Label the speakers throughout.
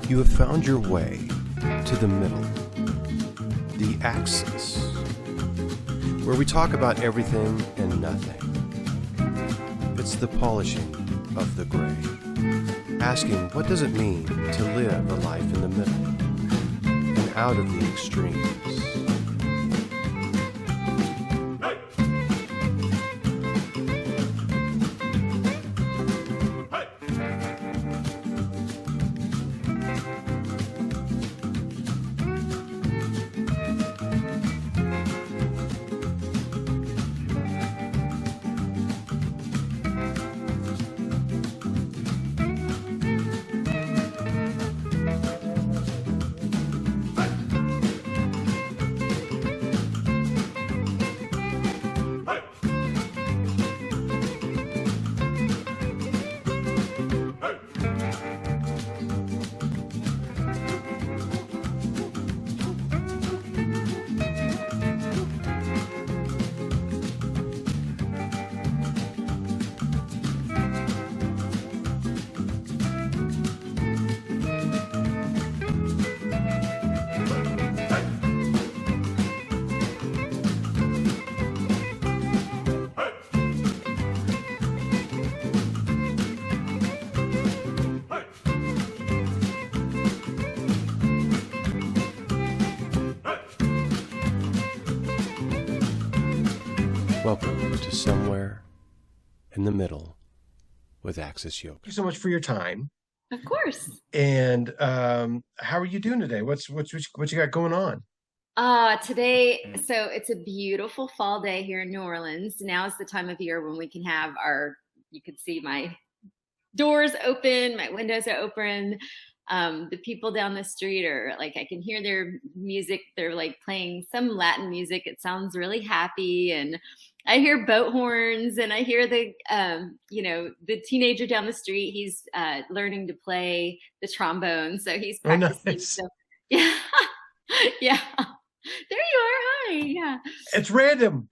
Speaker 1: You have found your way to the middle, the axis, where we talk about everything and nothing. It's the polishing of the gray, asking what does it mean to live a life in the middle and out of the extremes. Welcome to Somewhere in the Middle with Axis Yoga. Thank you so much for your time.
Speaker 2: Of course.
Speaker 1: And how are you doing today? What you got going on?
Speaker 2: Today, so it's a beautiful fall day here in New Orleans. Now is the time of year when we can have you can see my doors open, my windows are open. The people down the street are like, I can hear their music. They're like playing some Latin music. It sounds really happy. And I hear boat horns and I hear the teenager down the street. He's learning to play the trombone. So he's practicing.
Speaker 1: Oh, nice.
Speaker 2: So, yeah. Yeah. There you are. Hi. Yeah.
Speaker 1: It's random.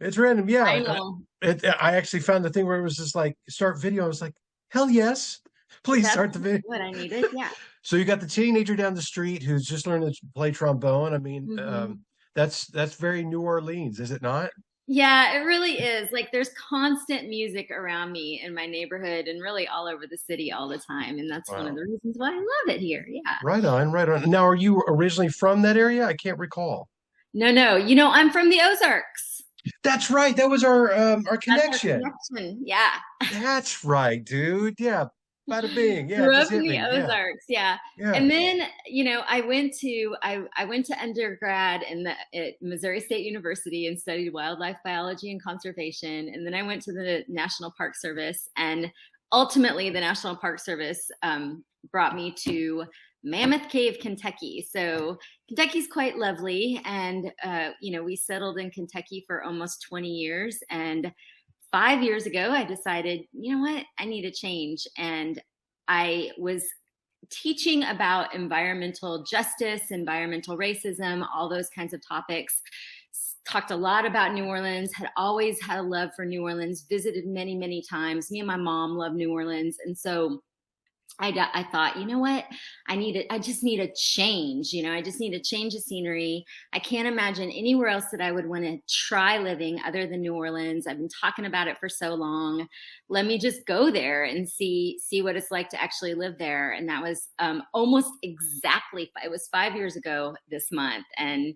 Speaker 1: Yeah.
Speaker 2: I know.
Speaker 1: I actually found the thing where it was just like start video. I was like, hell yes. Please start the video.
Speaker 2: What I needed. Yeah.
Speaker 1: So you got the teenager down the street who's just learning to play trombone. I mean, that's very New Orleans, is it not?
Speaker 2: Yeah, it really is. Like there's constant music around me in my neighborhood and really all over the city all the time. And that's one of the reasons why I love it here. Yeah.
Speaker 1: Right on. Now, are you originally from that area? I can't recall.
Speaker 2: No. I'm from the Ozarks.
Speaker 1: That's right. That was our connection.
Speaker 2: Yeah.
Speaker 1: That's right, dude. Yeah. Bada bing. Yeah.
Speaker 2: Grew up in the Ozarks. Yeah.
Speaker 1: Yeah.
Speaker 2: And then, I went to undergrad at Missouri State University and studied wildlife biology and conservation. And then I went to the National Park Service, and ultimately the National Park Service brought me to Mammoth Cave, Kentucky. So Kentucky's quite lovely. And, we settled in Kentucky for almost 20 years. And 5 years ago, I decided, you know what, I need a change. And I was teaching about environmental justice, environmental racism, all those kinds of topics. Talked a lot about New Orleans, had always had a love for New Orleans, visited many, many times. Me and my mom love New Orleans. And so I thought, you know what? I just need a change. I just need a change of scenery. I can't imagine anywhere else that I would want to try living other than New Orleans. I've been talking about it for so long. Let me just go there and see what it's like to actually live there. And that was almost exactly, it was 5 years ago this month. And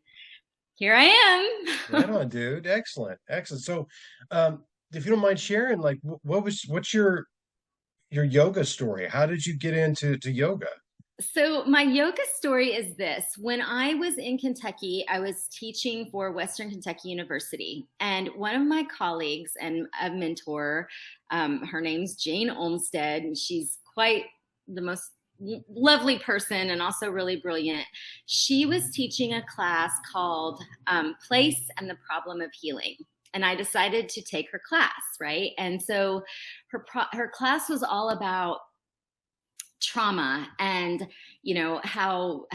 Speaker 2: here I am.
Speaker 1: Right on, dude. Excellent. So, if you don't mind sharing, like, what's your yoga story? How did you get into yoga?
Speaker 2: So my yoga story is this. When I was in Kentucky, I was teaching for Western Kentucky University. And one of my colleagues and a mentor, her name's Jane Olmsted, and she's quite the most lovely person and also really brilliant. She was teaching a class called Place and the Problem of Healing. And I decided to take her class, right? And so her class was all about trauma and how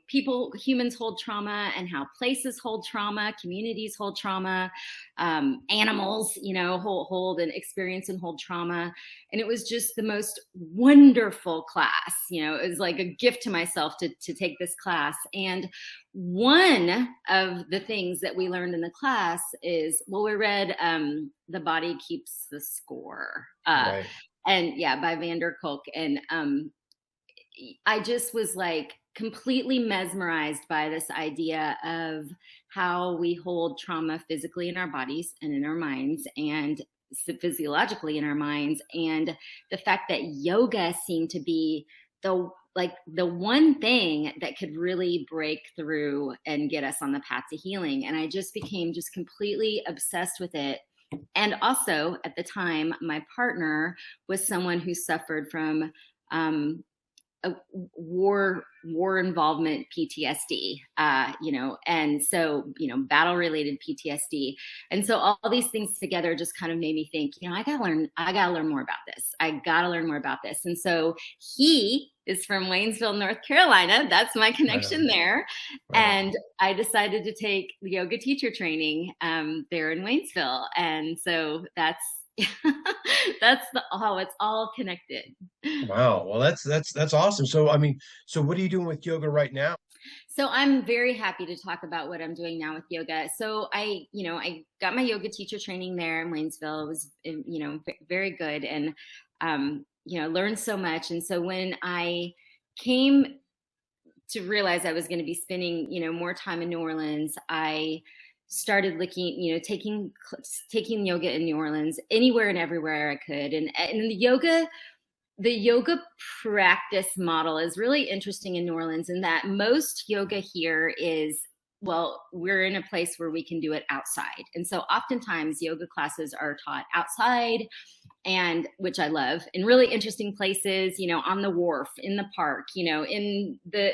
Speaker 2: humans hold trauma, and how places hold trauma, communities hold trauma, animals hold and experience and hold trauma. And it was just the most wonderful class. It was like a gift to myself to take this class. And one of the things that we learned in the class is, well, we read The Body Keeps the Score,
Speaker 1: Right.
Speaker 2: and yeah, by van der Kolk. And I just was like completely mesmerized by this idea of how we hold trauma physically in our bodies and in our minds, and physiologically in our minds, and the fact that yoga seemed to be the one thing that could really break through and get us on the path to healing. And I just became just completely obsessed with it. And also at the time, my partner was someone who suffered from a war involvement PTSD, and so battle related PTSD, and so all these things together just kind of made me think, I gotta learn more about this. I gotta learn more about this. And so he is from Waynesville, North Carolina. That's my connection there. And I decided to take yoga teacher training there in Waynesville, and so that's how it's all connected.
Speaker 1: Wow. Well, that's awesome. So, I mean, so what are you doing with yoga right now?
Speaker 2: So I'm very happy to talk about what I'm doing now with yoga. So I got my yoga teacher training there in Waynesville. It was, very good, and learned so much. And so when I came to realize I was going to be spending, more time in New Orleans, I started looking, taking yoga in New Orleans, anywhere and everywhere I could. And the yoga practice model is really interesting in New Orleans, in that most yoga here is, well, we're in a place where we can do it outside. And so oftentimes yoga classes are taught outside, and which I love, in really interesting places, on the wharf, in the park, in the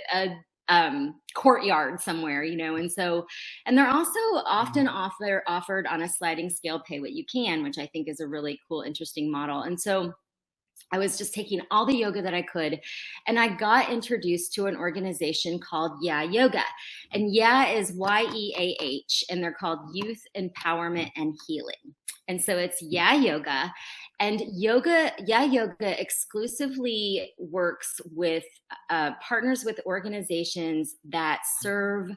Speaker 2: courtyard somewhere, and they're also often offered on a sliding scale, pay what you can, which I think is a really cool, interesting model. And so I was just taking all the yoga that I could, and I got introduced to an organization called Yeah Yoga. And Yeah is YEAH, and they're called Youth Empowerment and Healing. And so it's Yeah Yoga. And Yeah Yoga exclusively works with partners with organizations that serve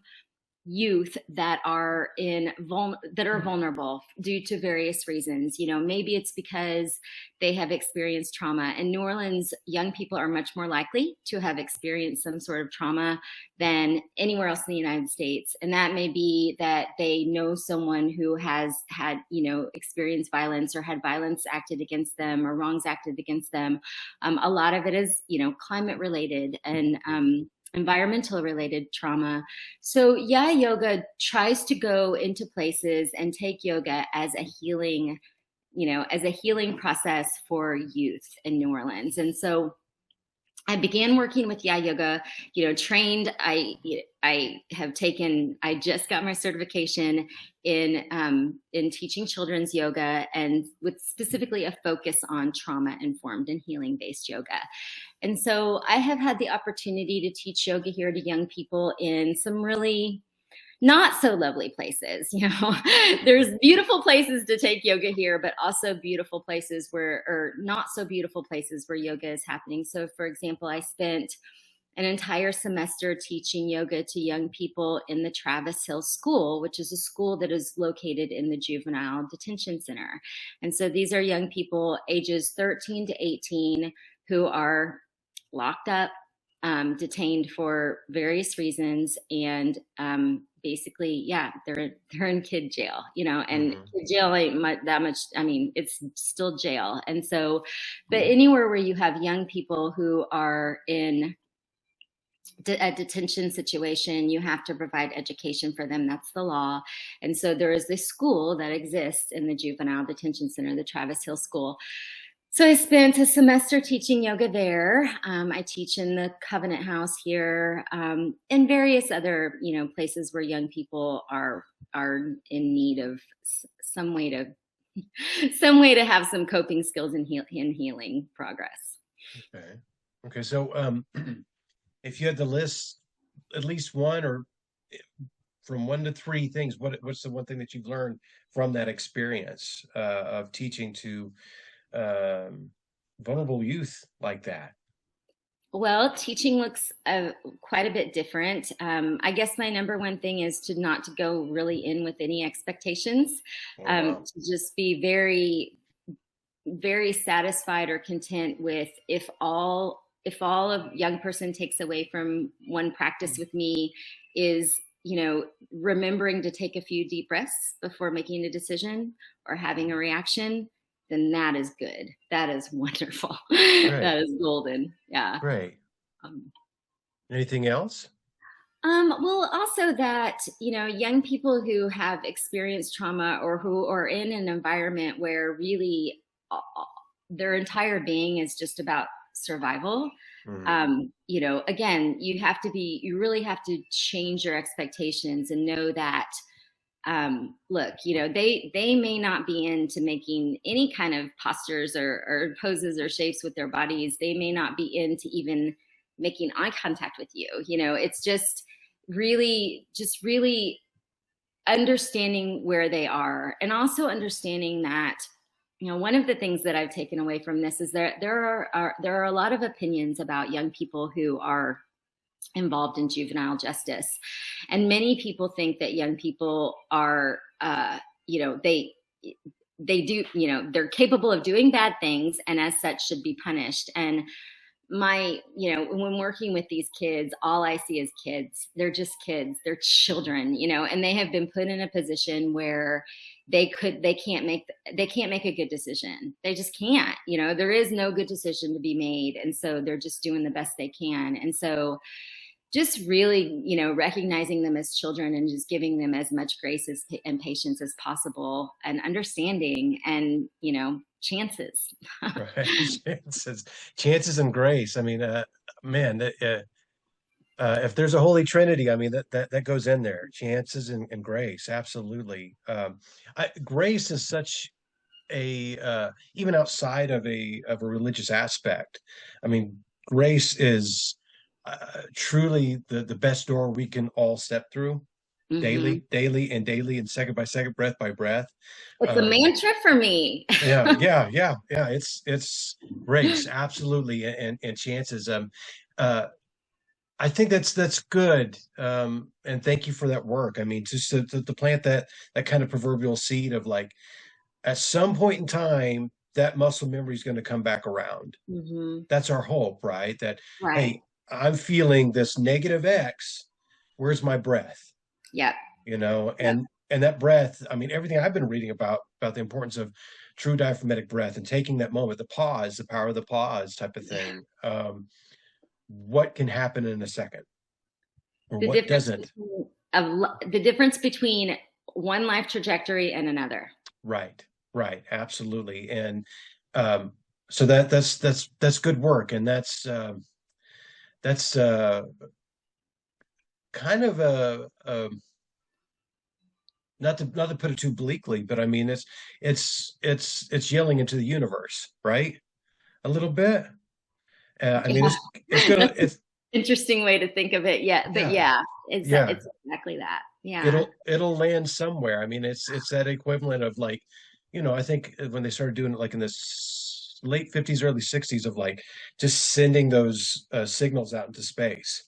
Speaker 2: youth that are vulnerable due to various reasons. Maybe it's because they have experienced trauma. In New Orleans, young people are much more likely to have experienced some sort of trauma than anywhere else in the United States. And that may be that they know someone who has had, experienced violence, or had violence acted against them, or wrongs acted against them. A lot of it is, climate related and environmental related trauma. So Yeah Yoga tries to go into places and take yoga as a healing, process for youth in New Orleans. And so I began working with Yeah Yoga, trained. I just got my certification in teaching children's yoga, and with specifically a focus on trauma informed and healing based yoga. And so I have had the opportunity to teach yoga here to young people in some really not so lovely places. There's beautiful places to take yoga here, but also beautiful places or not so beautiful places where yoga is happening. So for example, I spent an entire semester teaching yoga to young people in the Travis Hill School, which is a school that is located in the Juvenile Detention Center. And so these are young people ages 13 to 18 who are locked up, detained for various reasons, and basically, they're in kid jail, and kid jail ain't that much. I mean, it's still jail. And so, but anywhere where you have young people who are in a detention situation, you have to provide education for them. That's the law. And so there is this school that exists in the Juvenile Detention Center, the Travis Hill School. So I spent a semester teaching yoga there. I teach in the Covenant House here, and various other, places where young people are in need of some way to have some coping skills in healing progress.
Speaker 1: Okay. Okay, so if you had to list at least one or from one to three things, what's the one thing that you've learned from that experience of teaching to um, vulnerable youth like that?
Speaker 2: Well, teaching looks quite a bit different. I guess my number one thing is to not to go really in with any expectations,
Speaker 1: Oh, wow.
Speaker 2: to just be very, very satisfied or content with if all a young person takes away from one practice with me is, remembering to take a few deep breaths before making a decision or having a reaction, then that is good. That is wonderful.
Speaker 1: Great,
Speaker 2: That is golden. Yeah.
Speaker 1: great.
Speaker 2: Um,
Speaker 1: Anything else?
Speaker 2: well, also that, young people who have experienced trauma or who are in an environment where really their entire being is just about survival.
Speaker 1: Mhm.
Speaker 2: Again, you really have to change your expectations and know that, look, they may not be into making any kind of postures or poses or shapes with their bodies. They may not be into even making eye contact with you. It's just really understanding where they are, and also understanding that, one of the things that I've taken away from this is that there are a lot of opinions about young people who are involved in juvenile justice, and many people think that young people are, they do, they're capable of doing bad things and as such should be punished. And when working with these kids, all I see is kids. They're just kids. They're children, and they have been put in a position where they can't make a good decision. They just can't. There is no good decision to be made, and so they're just doing the best they can. And so just really, recognizing them as children and just giving them as much grace and patience as possible, and understanding, and, chances.
Speaker 1: Right. Chances and grace. I mean, man, if there's a holy trinity, I mean that goes in there. Chances and grace, absolutely. Grace is such a even outside of a religious aspect. I mean, grace is truly the best door we can all step through
Speaker 2: Hmm.
Speaker 1: daily and second by second, breath by breath.
Speaker 2: It's a
Speaker 1: Um,
Speaker 2: mantra for me.
Speaker 1: yeah. It's grace, absolutely, and chances. Uh, I think that's good. And thank you for that work. I mean, just to plant that kind of proverbial seed of like, at some point in time, that muscle memory is going to come back around.
Speaker 2: Hmm.
Speaker 1: That's our hope, right? That,
Speaker 2: Right.
Speaker 1: hey, I'm feeling this negative X. Where's my breath?
Speaker 2: Yep. Yep.
Speaker 1: And that breath, I mean, everything I've been reading about the importance of true diaphragmatic breath and taking that moment, the pause, the power of the pause type of thing. What can happen in a second or
Speaker 2: The
Speaker 1: what
Speaker 2: difference
Speaker 1: doesn't?
Speaker 2: between the difference between one life trajectory and another.
Speaker 1: Right, right, absolutely. And um, so that's good work, and that's kind of a not to put it too bleakly, but I mean it's yelling into the universe, right? A little bit. I mean,
Speaker 2: Yeah.
Speaker 1: it's gonna
Speaker 2: That's an
Speaker 1: it's
Speaker 2: interesting way to think of it. Yeah, but
Speaker 1: yeah
Speaker 2: yeah, it's
Speaker 1: yeah
Speaker 2: it's exactly that. Yeah.
Speaker 1: it'll land somewhere. I mean, it's that equivalent of like, I think when they started doing it like in this late 50s, early 60s of like just sending those signals out into space,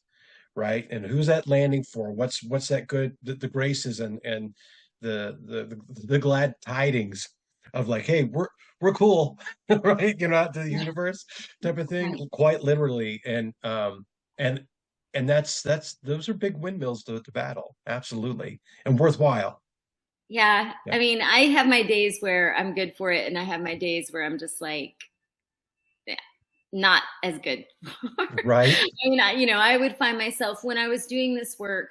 Speaker 1: right? And who's that landing for? What's that good the graces and the glad tidings of like, hey, we're cool, right? Out to the universe type of thing,
Speaker 2: Right.
Speaker 1: quite literally. And that's those are big windmills to battle, absolutely, and worthwhile.
Speaker 2: Yeah.
Speaker 1: Yeah,
Speaker 2: I mean, I have my days where I'm good for it, and I have my days where I'm just like, eh, not as good. I
Speaker 1: right.
Speaker 2: mean, I would find myself when I was doing this work.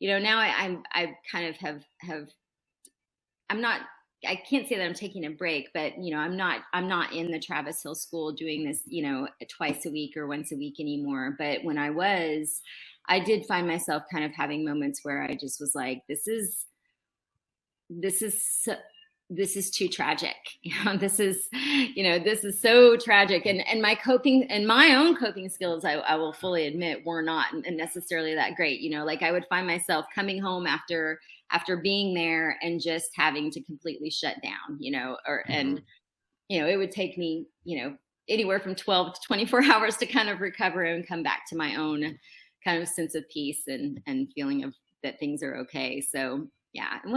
Speaker 2: Now I kind of have. I'm not. I can't say that I'm taking a break, but I'm not in the Travis Hill School doing this, twice a week or once a week anymore. But when I was, I did find myself kind of having moments where I just was like, this is this is too tragic. This is, this is so tragic. And my own coping skills, I will fully admit, were not necessarily that great. Like I would find myself coming home after being there and just having to completely shut down, and it would take me, anywhere from 12 to 24 hours to kind of recover and come back to my own kind of sense of peace and feeling of that things are okay. So yeah, it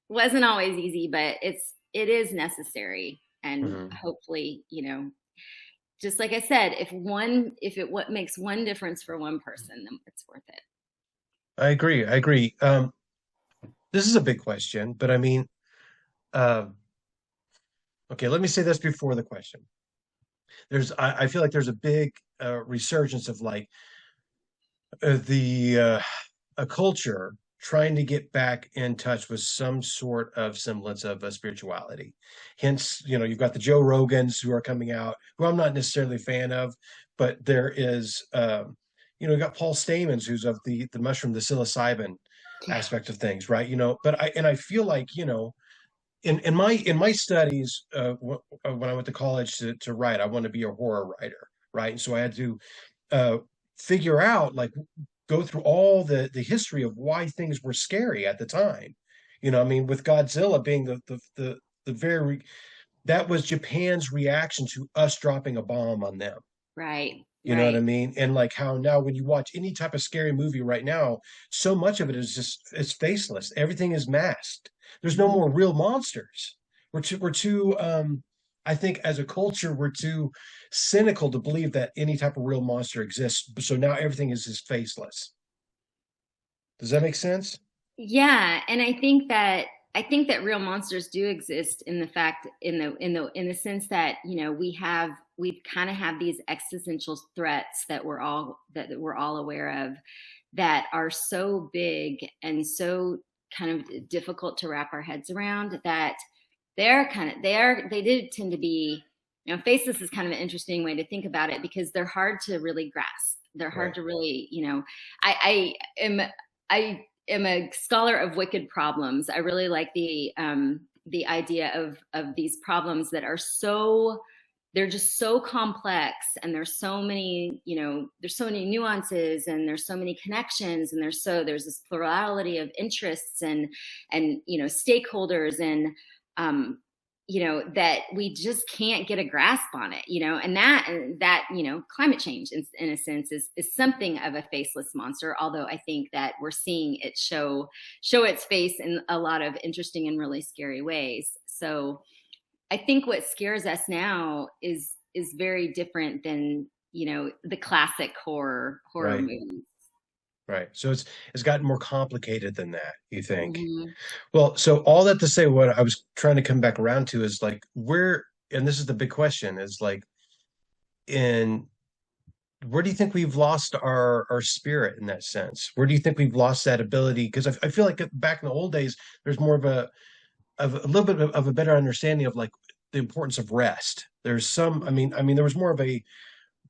Speaker 2: wasn't always easy, but it is necessary. And
Speaker 1: Mm-hmm.
Speaker 2: hopefully, just like I said, if it what makes one difference for one person, then it's worth it.
Speaker 1: I agree. I agree. This is a big question, but I mean, uh, okay, let me say this before the question. I feel like there's a big resurgence of like the a culture trying to get back in touch with some sort of semblance of a spirituality. Hence, you've got the Joe Rogans who are coming out, who I'm not necessarily a fan of, but there is, you got Paul Stamens, who's of the mushroom, the psilocybin
Speaker 2: Yeah.
Speaker 1: aspect of things, right? But I feel like, in my studies, when I went to college to write, I wanted to be a horror writer, right? And so I had to uh, figure out, like, go through all the history of why things were scary at the time. I mean, with Godzilla being the very that was Japan's reaction to us dropping a bomb on them.
Speaker 2: Right.
Speaker 1: You know what I
Speaker 2: Right.
Speaker 1: mean? And like how now when you watch any type of scary movie right now, so much of it is just it's faceless. Everything is masked. There's no
Speaker 2: Mhm.
Speaker 1: more real monsters. We're too I think as a culture we're too cynical to believe that any type of real monster exists. So now everything is just faceless. Does that make sense?
Speaker 2: Yeah, and I think that real monsters do exist in the fact in the sense that we kind of have these existential threats that we're all aware of that are so big and so kind of difficult to wrap our heads around that they did tend to be, faceless is kind of an interesting way to think about it because they're hard to really grasp. They're hard
Speaker 1: Right.
Speaker 2: to really, I am a scholar of wicked problems. I really like the idea of these problems that are so they're just so complex and there's so many nuances and there's so many connections and there's this plurality of interests and stakeholders and um that we just can't get a grasp on it, and that climate change in a sense is something of a faceless monster, although I think that we're seeing it show its face in a lot of interesting and really scary ways. So I think what scares us now is very different than the classic horror
Speaker 1: Right.
Speaker 2: movies.
Speaker 1: Right. So it's gotten more complicated than that, you think?
Speaker 2: Hmm.
Speaker 1: Well, so all that to say, what I was trying to come back around to is like where, and this is the big question, is like in where do you think we've lost our spirit in that sense? Where do you think we've lost that ability? Because I feel like back in the old days, there's more of a little bit of a better understanding of like the importance of rest. There's some, I mean, there was more of a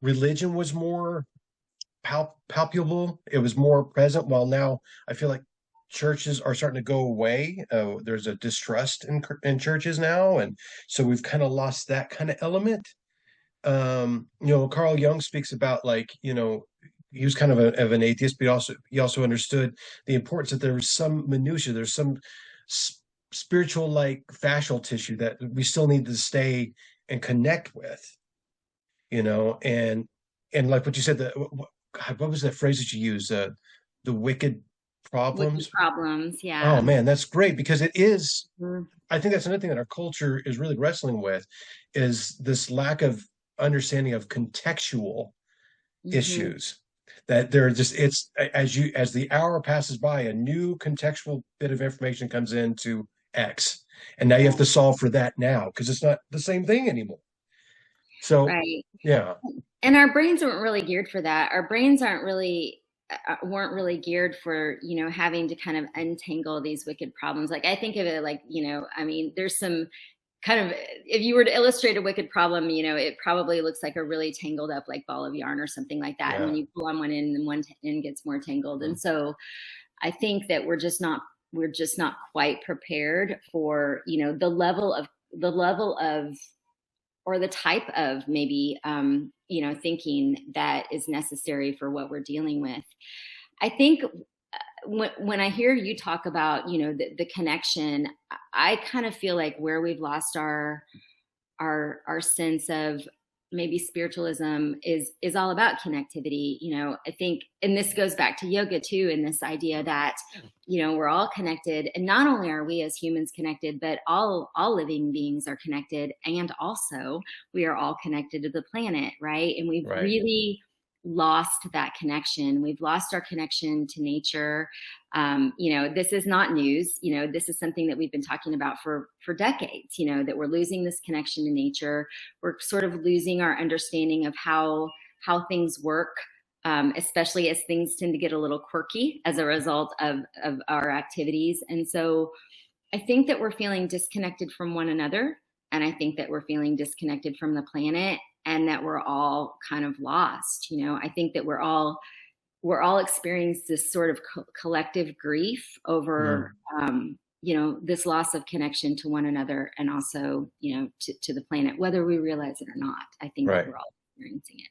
Speaker 1: religion was more palpable. It was more present. While now I feel like churches are starting to go away. There's a distrust in churches now, and so we've kind of lost that kind of element. Carl Jung speaks about like he was kind of an atheist, but he also understood the importance that there was some minutia, there's some spiritual like fascial tissue that we still need to stay and connect with, and like what you said, God, what was that phrase that you used? The wicked
Speaker 2: Wicked
Speaker 1: problems.
Speaker 2: problems,
Speaker 1: Oh
Speaker 2: yeah.
Speaker 1: man, that's great because it is.
Speaker 2: Mm-hmm.
Speaker 1: I think that's another thing that our culture is really wrestling with is this lack of understanding of contextual issues. That there are just it's as the hour passes by, a new contextual bit of information comes into X, and now you have
Speaker 2: Yeah.
Speaker 1: to solve for that now because it's not the same thing anymore. So
Speaker 2: Right.
Speaker 1: yeah,
Speaker 2: And our brains weren't really geared for that. Our brains aren't really weren't really geared for having to kind of untangle these wicked problems. Like I think of it like I mean there's some kind of, if you were to illustrate a wicked problem, it probably looks like a really tangled up like ball of yarn or something like that. And when
Speaker 1: yeah.
Speaker 2: you pull on one end, then one end gets more tangled.
Speaker 1: Mm.
Speaker 2: And so I think that we're just not we're just not quite prepared for, the level of or the type of maybe thinking that is necessary for what we're dealing with. I think when I hear you talk about the connection, I kind of feel like where we've lost our sense of maybe spiritualism is all about connectivity. I think, and this goes back to yoga too, and this idea that we're all connected, and not only are we as humans connected, but all living beings are connected, and also we are all connected to the planet, right? And we've
Speaker 1: Right.
Speaker 2: really lost that connection. We've lost our connection to nature. This is not news. This is something that we've been talking about for decades. That we're losing this connection to nature. We're sort of losing our understanding of how things work, especially as things tend to get a little quirky as a result of our activities. And so, I think that we're feeling disconnected from one another, and I think that we're feeling disconnected from the planet, and that we're all kind of lost. I think that we're all experiencing this sort of collective grief over this loss of connection to one another, and also to the planet, whether we realize it or not. I think that
Speaker 1: Right.
Speaker 2: we're all experiencing it.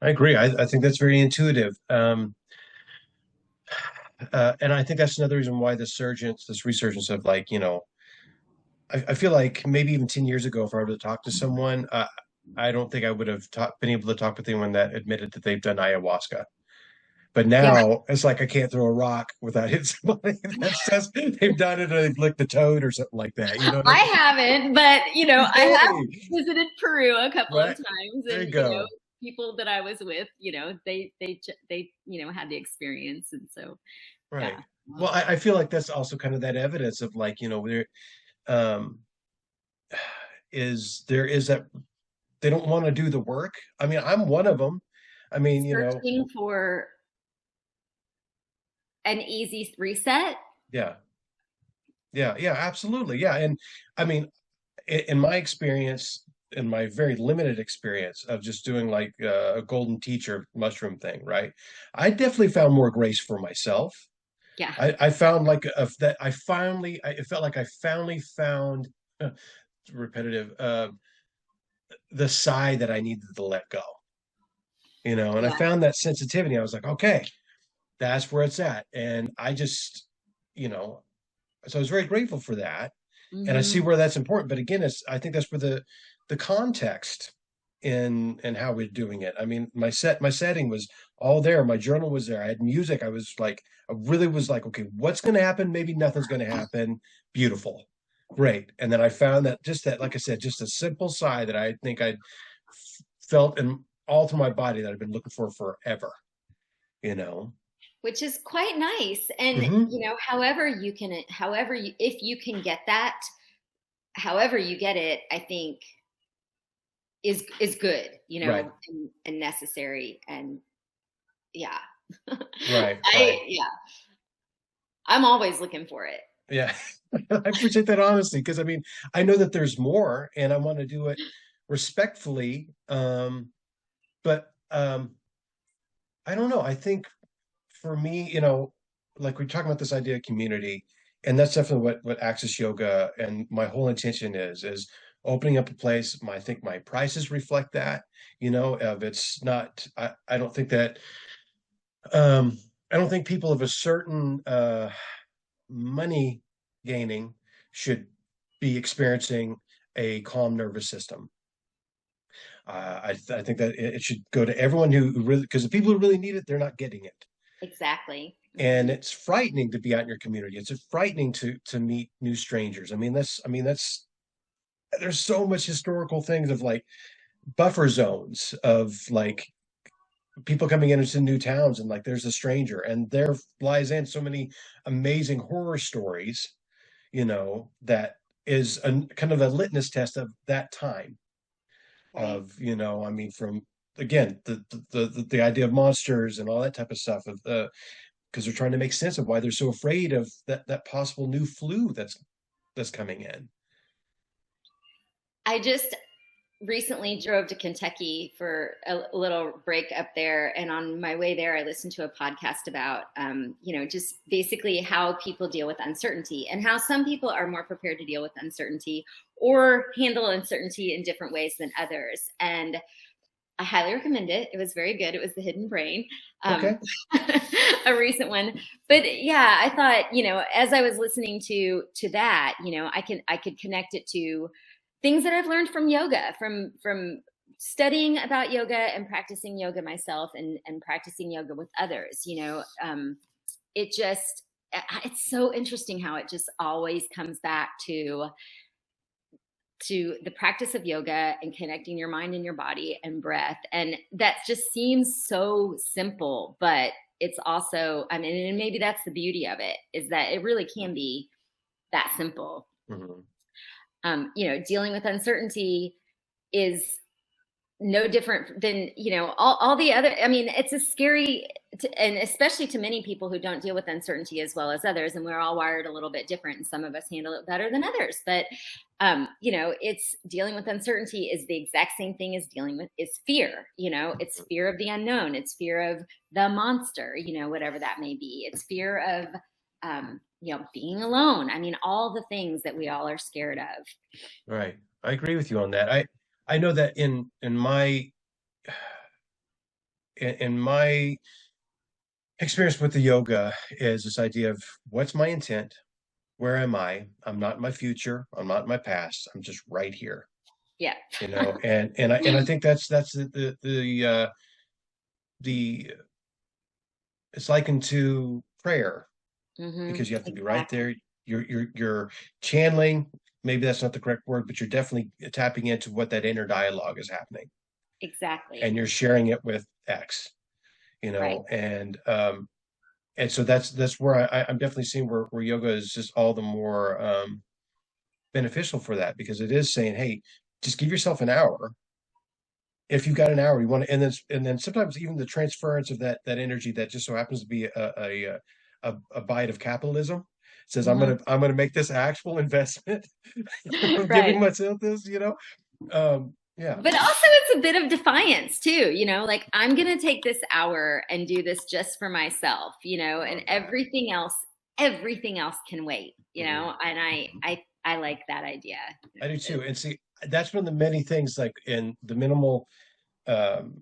Speaker 1: I agree. I think that's very intuitive. And I think that's another reason why this resurgence of like, I feel like maybe even 10 years ago, if I were to talk to someone, I don't think I would have been able to talk with anyone that admitted that they've done ayahuasca. But
Speaker 2: Yeah,
Speaker 1: now it's like I can't throw a rock without hitting somebody that says they've done it or they've licked the toad or something like that. You know what I
Speaker 2: I
Speaker 1: mean?
Speaker 2: haven't, but I have
Speaker 1: Hey,
Speaker 2: visited Peru a couple of
Speaker 1: right
Speaker 2: times,
Speaker 1: there you
Speaker 2: and
Speaker 1: go.
Speaker 2: people that I was with, they had the experience, and so yeah.
Speaker 1: Right. Well, I feel like that's also kind of that evidence of like, um, there is that they don't want to do the work. I mean, I'm one of them. I mean,
Speaker 2: Searching for an easy reset.
Speaker 1: yeah, yeah, absolutely. Yeah. And I mean, in my experience, in my very limited experience of just doing like a golden teacher mushroom thing, right? I definitely found more grace for myself.
Speaker 2: Yeah,
Speaker 1: I found like that it felt like I finally found repetitive, the side that I needed to let go, and I
Speaker 2: yeah.
Speaker 1: found that sensitivity. I was like, okay, that's where it's at. And I just, you know, so I was very grateful for that. And I see
Speaker 2: Hmm.
Speaker 1: where that's important. But again, I think that's where the context in how we're doing it. I mean, my setting was all there. My journal was there. I had music. I really was like, okay, what's going to happen? Maybe nothing's going to happen. Beautiful, great. And then I found that just that, like I said, just a simple sigh that I think I'd felt in all through my body that I've been looking for forever. You know.
Speaker 2: Which is quite nice. And
Speaker 1: Hmm.
Speaker 2: if you can get that, however you get it, I think is good,
Speaker 1: Right.
Speaker 2: and necessary. And yeah,
Speaker 1: Right. Right.
Speaker 2: I'm always looking for it.
Speaker 1: Yeah, I appreciate that honesty because I mean I know that there's more, and I want to do it respectfully. But I don't know. I think for me, like we're talking about this idea of community, and that's definitely what Access Yoga and my whole intention is opening up a place. I think my prices reflect that. Of it's not. I don't think that. I don't think people of a certain money gaining should be experiencing a calm nervous system. I think that it should go to everyone who really, because the people who really need it, they're not getting it.
Speaker 2: Exactly.
Speaker 1: And
Speaker 2: Hmm.
Speaker 1: it's frightening to be out in your community. It's frightening to meet new strangers. I mean, there's so much historical things of like buffer zones of like people coming into new towns and like there's a stranger and there lies in so many amazing horror stories, that is kind of a litmus test of that time
Speaker 2: Right.
Speaker 1: I mean, from again the idea of monsters and all that type of stuff of because they're trying to make sense of why they're so afraid of that possible new flu that's coming in.
Speaker 2: I just recently drove to Kentucky for a little break up there. And on my way there, I listened to a podcast about, just basically how people deal with uncertainty and how some people are more prepared to deal with uncertainty or handle uncertainty in different ways than others. And I highly recommend it. It was very good. It was The Hidden Brain,
Speaker 1: Okay.
Speaker 2: a recent one. But yeah, I thought, as I was listening to that, I could connect it to things that I've learned from yoga, from studying about yoga and practicing yoga myself and practicing yoga with others. It just it's so interesting how it just always comes back to the practice of yoga and connecting your mind and your body and breath. And that just seems so simple, but it's also, I mean, and maybe that's the beauty of it, is that it really can be that simple. Dealing with uncertainty is no different than, all the other, I mean, it's a scary, and especially to many people who don't deal with uncertainty as well as others. And we're all wired a little bit different, and some of us handle it better than others. But, it's dealing with uncertainty is the exact same thing as dealing with is fear. It's fear of the unknown. It's fear of the monster, whatever that may be. It's fear of, being alone. I mean, all the things that we all are scared of.
Speaker 1: Right. I agree with you on that. I know that in my experience with the yoga is this idea of what's my intent? Where am I? I'm not in my future. I'm not in my past. I'm just right here.
Speaker 2: Yeah.
Speaker 1: And I think that's the it's likened to prayer, because you have to be right
Speaker 2: Exactly.
Speaker 1: there. You're channeling. Maybe that's not the correct word, but you're definitely tapping into what that inner dialogue is happening,
Speaker 2: Exactly.
Speaker 1: and you're sharing it with X,
Speaker 2: Right.
Speaker 1: and so that's where I'm definitely seeing where yoga is just all the more beneficial for that, because it is saying, hey, just give yourself an hour. If you've got an hour, you want to, and then sometimes even the transference of that energy that just so happens to be a bite of capitalism says,
Speaker 2: Hmm.
Speaker 1: I'm gonna make this actual investment. I'm
Speaker 2: Right.
Speaker 1: giving myself this, yeah.
Speaker 2: But also it's a bit of defiance too, like I'm going to take this hour and do this just for myself, and
Speaker 1: Love that.
Speaker 2: everything else can wait,
Speaker 1: Mhm.
Speaker 2: and I like that idea.
Speaker 1: I do too. And see, that's one of the many things, like in the minimal um,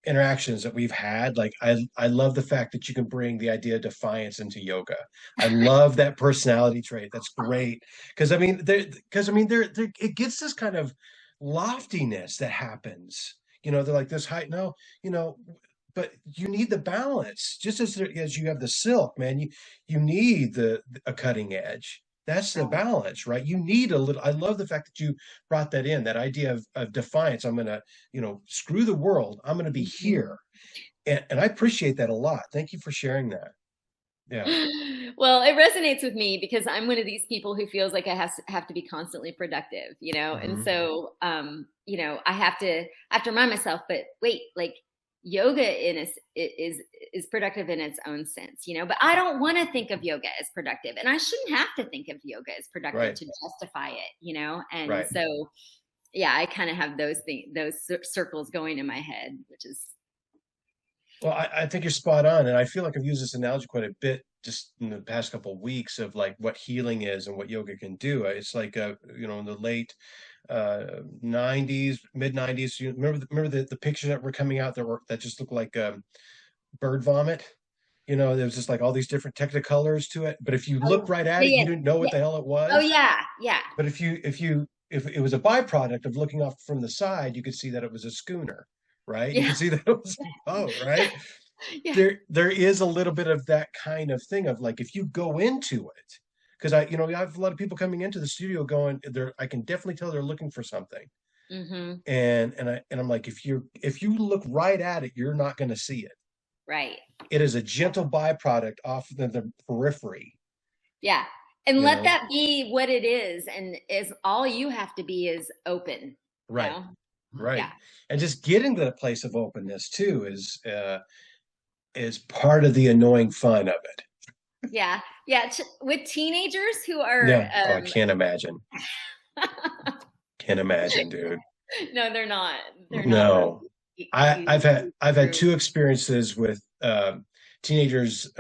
Speaker 1: interactions that we've had. Like I love the fact that you can bring the idea of defiance into yoga. I love that personality trait. That's great. Because it gets this kind of loftiness that happens. They're like this height. No, you know, but you need the balance. Just as you have the silk, man, you need a cutting edge. That's the
Speaker 2: Right.
Speaker 1: balance, right? You need a little. I love the fact that you brought that in, that idea of defiance. I'm gonna, screw the world. I'm gonna be
Speaker 2: Mhm.
Speaker 1: here, and I appreciate that a lot. Thank you for sharing that. Yeah.
Speaker 2: Well, it resonates with me because I'm one of these people who feels like I have to be constantly productive, and
Speaker 1: Hmm.
Speaker 2: so, I have to remind myself, but wait, like yoga is productive in its own sense, but I don't want to think of yoga as productive, and I shouldn't have to think of yoga as productive
Speaker 1: Right.
Speaker 2: to justify it, and
Speaker 1: Right.
Speaker 2: so, yeah, I kind of have those circles going in my head, which is
Speaker 1: Well, I think you're spot on, and I feel like I've used this analogy quite a bit just in the past couple of weeks of like what healing is and what yoga can do. It's like in the late 90s, mid 90s. You remember the pictures that were coming out that just looked like bird vomit. There was just like all these different technicolors to it. But if you look
Speaker 2: oh
Speaker 1: right at it,
Speaker 2: yeah,
Speaker 1: you didn't know
Speaker 2: yeah,
Speaker 1: what the hell it
Speaker 2: oh
Speaker 1: was.
Speaker 2: yeah, yeah,
Speaker 1: But if it was a byproduct of looking off from the side, you could see that it was a schooner, right? You
Speaker 2: yeah,
Speaker 1: could see that it was a boat, right?
Speaker 2: yeah.
Speaker 1: There is a little bit of that kind of thing of like, if you go into it, because I have a lot of people coming into the studio going, I can definitely tell they're looking for something.
Speaker 2: Hmm.
Speaker 1: And I'm like, if you look right at it, you're not going to see it.
Speaker 2: Right.
Speaker 1: It is a gentle byproduct off the periphery,
Speaker 2: Yeah. And
Speaker 1: you
Speaker 2: let
Speaker 1: know?
Speaker 2: that be what it is. And is all you have to be is open, you
Speaker 1: Right,
Speaker 2: know?
Speaker 1: right.
Speaker 2: Yeah.
Speaker 1: And just getting to that place of openness too is part of the annoying fun of it.
Speaker 2: Yeah. Yeah. With teenagers who are,
Speaker 1: Yeah. Oh, I can't imagine. Can't imagine, dude.
Speaker 2: No, they're not. They're not real
Speaker 3: No,
Speaker 2: easy
Speaker 3: I've had
Speaker 2: through.
Speaker 3: two experiences with teenagers,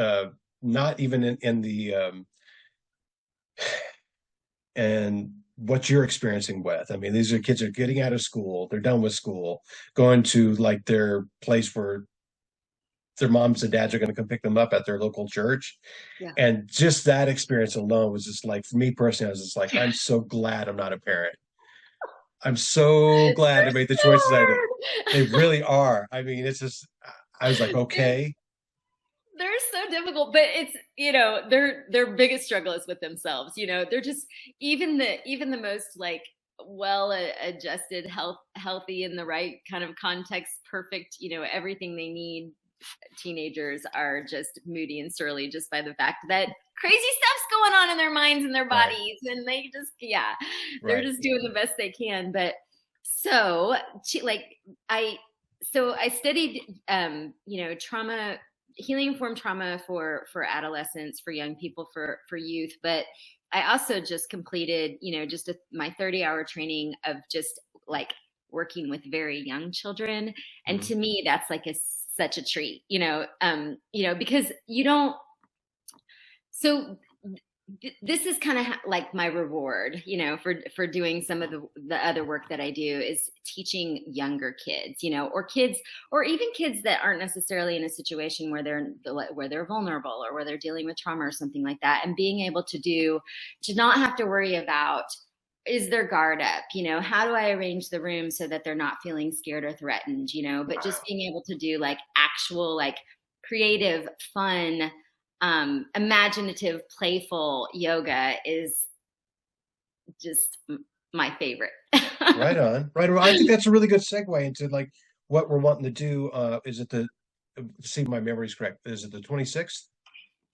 Speaker 3: not even in the and what you're experiencing with. I mean, these are kids are getting out of school, they're done with school, going to like their place where their moms and dads are going to come pick them up at their local church.
Speaker 2: Yeah.
Speaker 3: And just that experience alone was just like, for me personally, I was just like, I'm so glad I'm not a parent. I'm so glad I
Speaker 2: They're
Speaker 3: made the
Speaker 2: so
Speaker 3: choices I did. They
Speaker 2: hard.
Speaker 3: really are. I mean, it's just, I was like,
Speaker 2: They're
Speaker 3: okay,
Speaker 2: they're so difficult, but it's, their biggest struggle is with themselves. They're just, even the most like well adjusted, healthy in the right kind of context, perfect, everything they need. Teenagers are just moody and surly just by the fact that crazy stuff's going on in their minds and their
Speaker 3: right,
Speaker 2: bodies, and they just, yeah, they're
Speaker 3: right.
Speaker 2: just doing the best they can. But so like I I studied trauma, healing informed trauma for adolescents, for young people, for youth. But I also just completed, just my 30-hour training of just like working with very young children. And
Speaker 3: Mhm.
Speaker 2: to me, that's like such a treat, because you don't, so this is kind of like my reward, for doing some of the other work that I do, is teaching younger kids, or kids, or even kids that aren't necessarily in a situation where they're vulnerable, or where they're dealing with trauma or something like that, and being able to not have to worry about, is their guard up, how do I arrange the room so that they're not feeling scared or threatened, but just being able to do like actual, like creative, fun, imaginative, playful yoga is just my favorite.
Speaker 3: Right on, right on. I think that's a really good segue into like what we're wanting to do. Is it the, see, my memory's correct. Is it the 26th?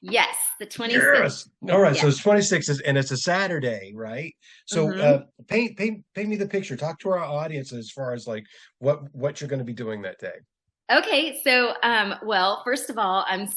Speaker 2: Yes, the 26th.
Speaker 3: Yes. All right.
Speaker 2: Yeah.
Speaker 3: So it's 26th and it's a Saturday, right? So
Speaker 2: Hmm.
Speaker 3: paint me the picture. Talk to our audience as far as like what you're going to be doing that day.
Speaker 2: Okay, so well, first of all, I'm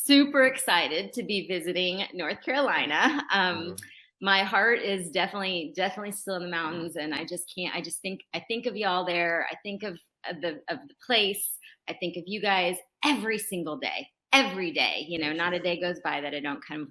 Speaker 2: super excited to be visiting North Carolina.
Speaker 3: Mhm.
Speaker 2: My heart is definitely still in the mountains, and I just can't. I think of y'all there. I think of the place. I think of you guys every single day, every day.
Speaker 3: Thank
Speaker 2: Not a
Speaker 3: you.
Speaker 2: day goes by that I don't kind of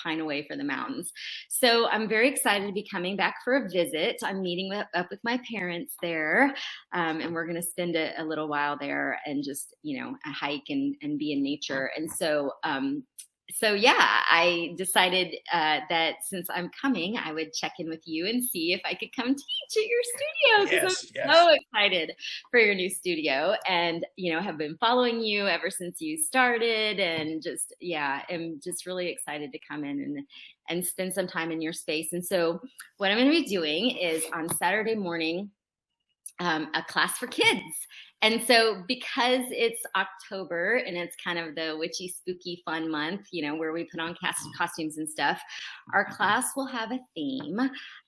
Speaker 2: pine away for the mountains. So I'm very excited to be coming back for a visit. I'm meeting up with my parents there, and we're going to spend a little while there and just a hike and be in nature. And so yeah, I decided that since I'm coming, I would check in with you and see if I could come teach at your studio, because
Speaker 3: Yes,
Speaker 2: I'm
Speaker 3: yes.
Speaker 2: so excited for your new studio, and have been following you ever since you started, and just, yeah, am just really excited to come in and spend some time in your space. And so what I'm going to be doing is on Saturday morning, a class for kids. And so, because it's October and it's kind of the witchy, spooky, fun month, where we put on costumes and stuff, our class will have a theme.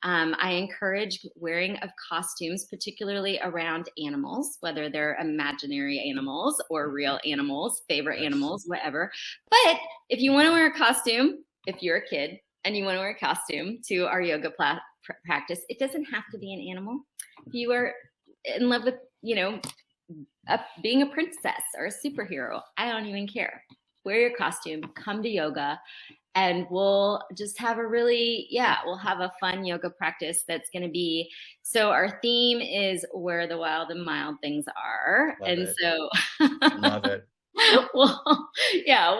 Speaker 2: I encourage wearing of costumes, particularly around animals, whether they're imaginary animals or real animals, favorite
Speaker 3: Yes.
Speaker 2: animals, whatever. But if you want to wear a costume, if you're a kid and you want to wear a costume to our yoga practice, it doesn't have to be an animal. If you are in love with, being a princess or a superhero, I don't even care. Wear your costume, come to yoga, and we'll just have we'll have a fun yoga practice that's going to be. So our theme is where the wild and mild things are.
Speaker 3: Love
Speaker 2: And
Speaker 3: it.
Speaker 2: so
Speaker 3: Love it.
Speaker 2: well, yeah,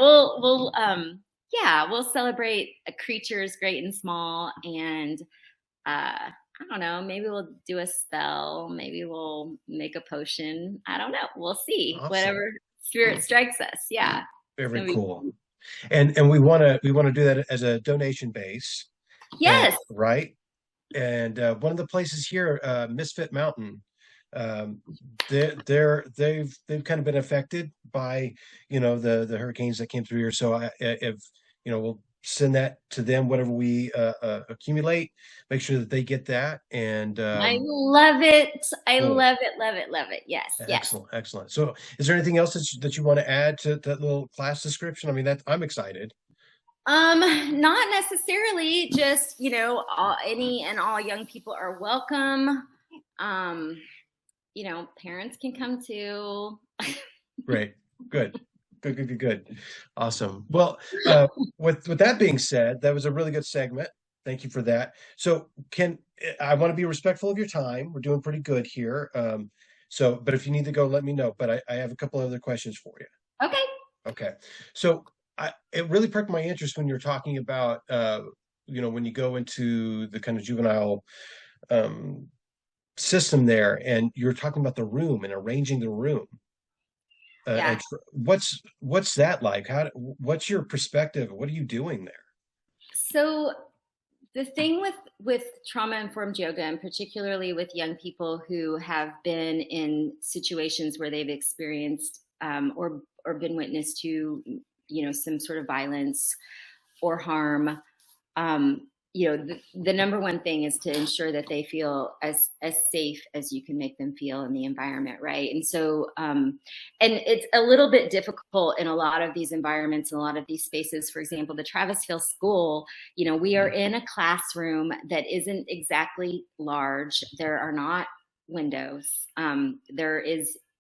Speaker 2: we'll celebrate creatures great and small, and I don't know, maybe we'll do a spell, maybe we'll make a potion. I don't know. We'll see.
Speaker 3: Awesome.
Speaker 2: Whatever spirit strikes us. Yeah. It's
Speaker 3: Very
Speaker 2: gonna be
Speaker 3: cool. And we want to do that as a donation base. And
Speaker 2: yes.
Speaker 3: right. And one of the places here, Misfit Mountain, um, they've kind of been affected by the hurricanes that came through here. So if we'll send that to them, whatever we accumulate, make sure that they get that. And
Speaker 2: I love it. I
Speaker 3: cool,
Speaker 2: love it, love it, love it. Yes, yes.
Speaker 3: excellent, excellent. So is there anything else that you want to add to that little class description? I mean, that I'm excited.
Speaker 2: Not necessarily. Just, any and all young people are welcome. Um, parents can come too.
Speaker 3: Great. Good. Good, good, good, good. Awesome. Well, with that being said, that was a really good segment. Thank you for that. So I want to be respectful of your time. We're doing pretty good here. But if you need to go, let me know. But I have a couple other questions for you.
Speaker 2: Okay.
Speaker 3: Okay. So it really perked my interest when you're talking about when you go into the kind of juvenile um system there and you're talking about the room and arranging the room.
Speaker 2: Yeah.
Speaker 3: What's that like? What's your perspective? What are you doing there?
Speaker 2: So the thing with trauma informed yoga, and particularly with young people who have been in situations where they've experienced or been witness to some sort of violence or harm, the number one thing is to ensure that they feel as safe as you can make them feel in the environment, right? And so and it's a little bit difficult in a lot of these environments, in a lot of these spaces. For example, the Travis Hill School, we are in a classroom that isn't exactly large. There are not windows. There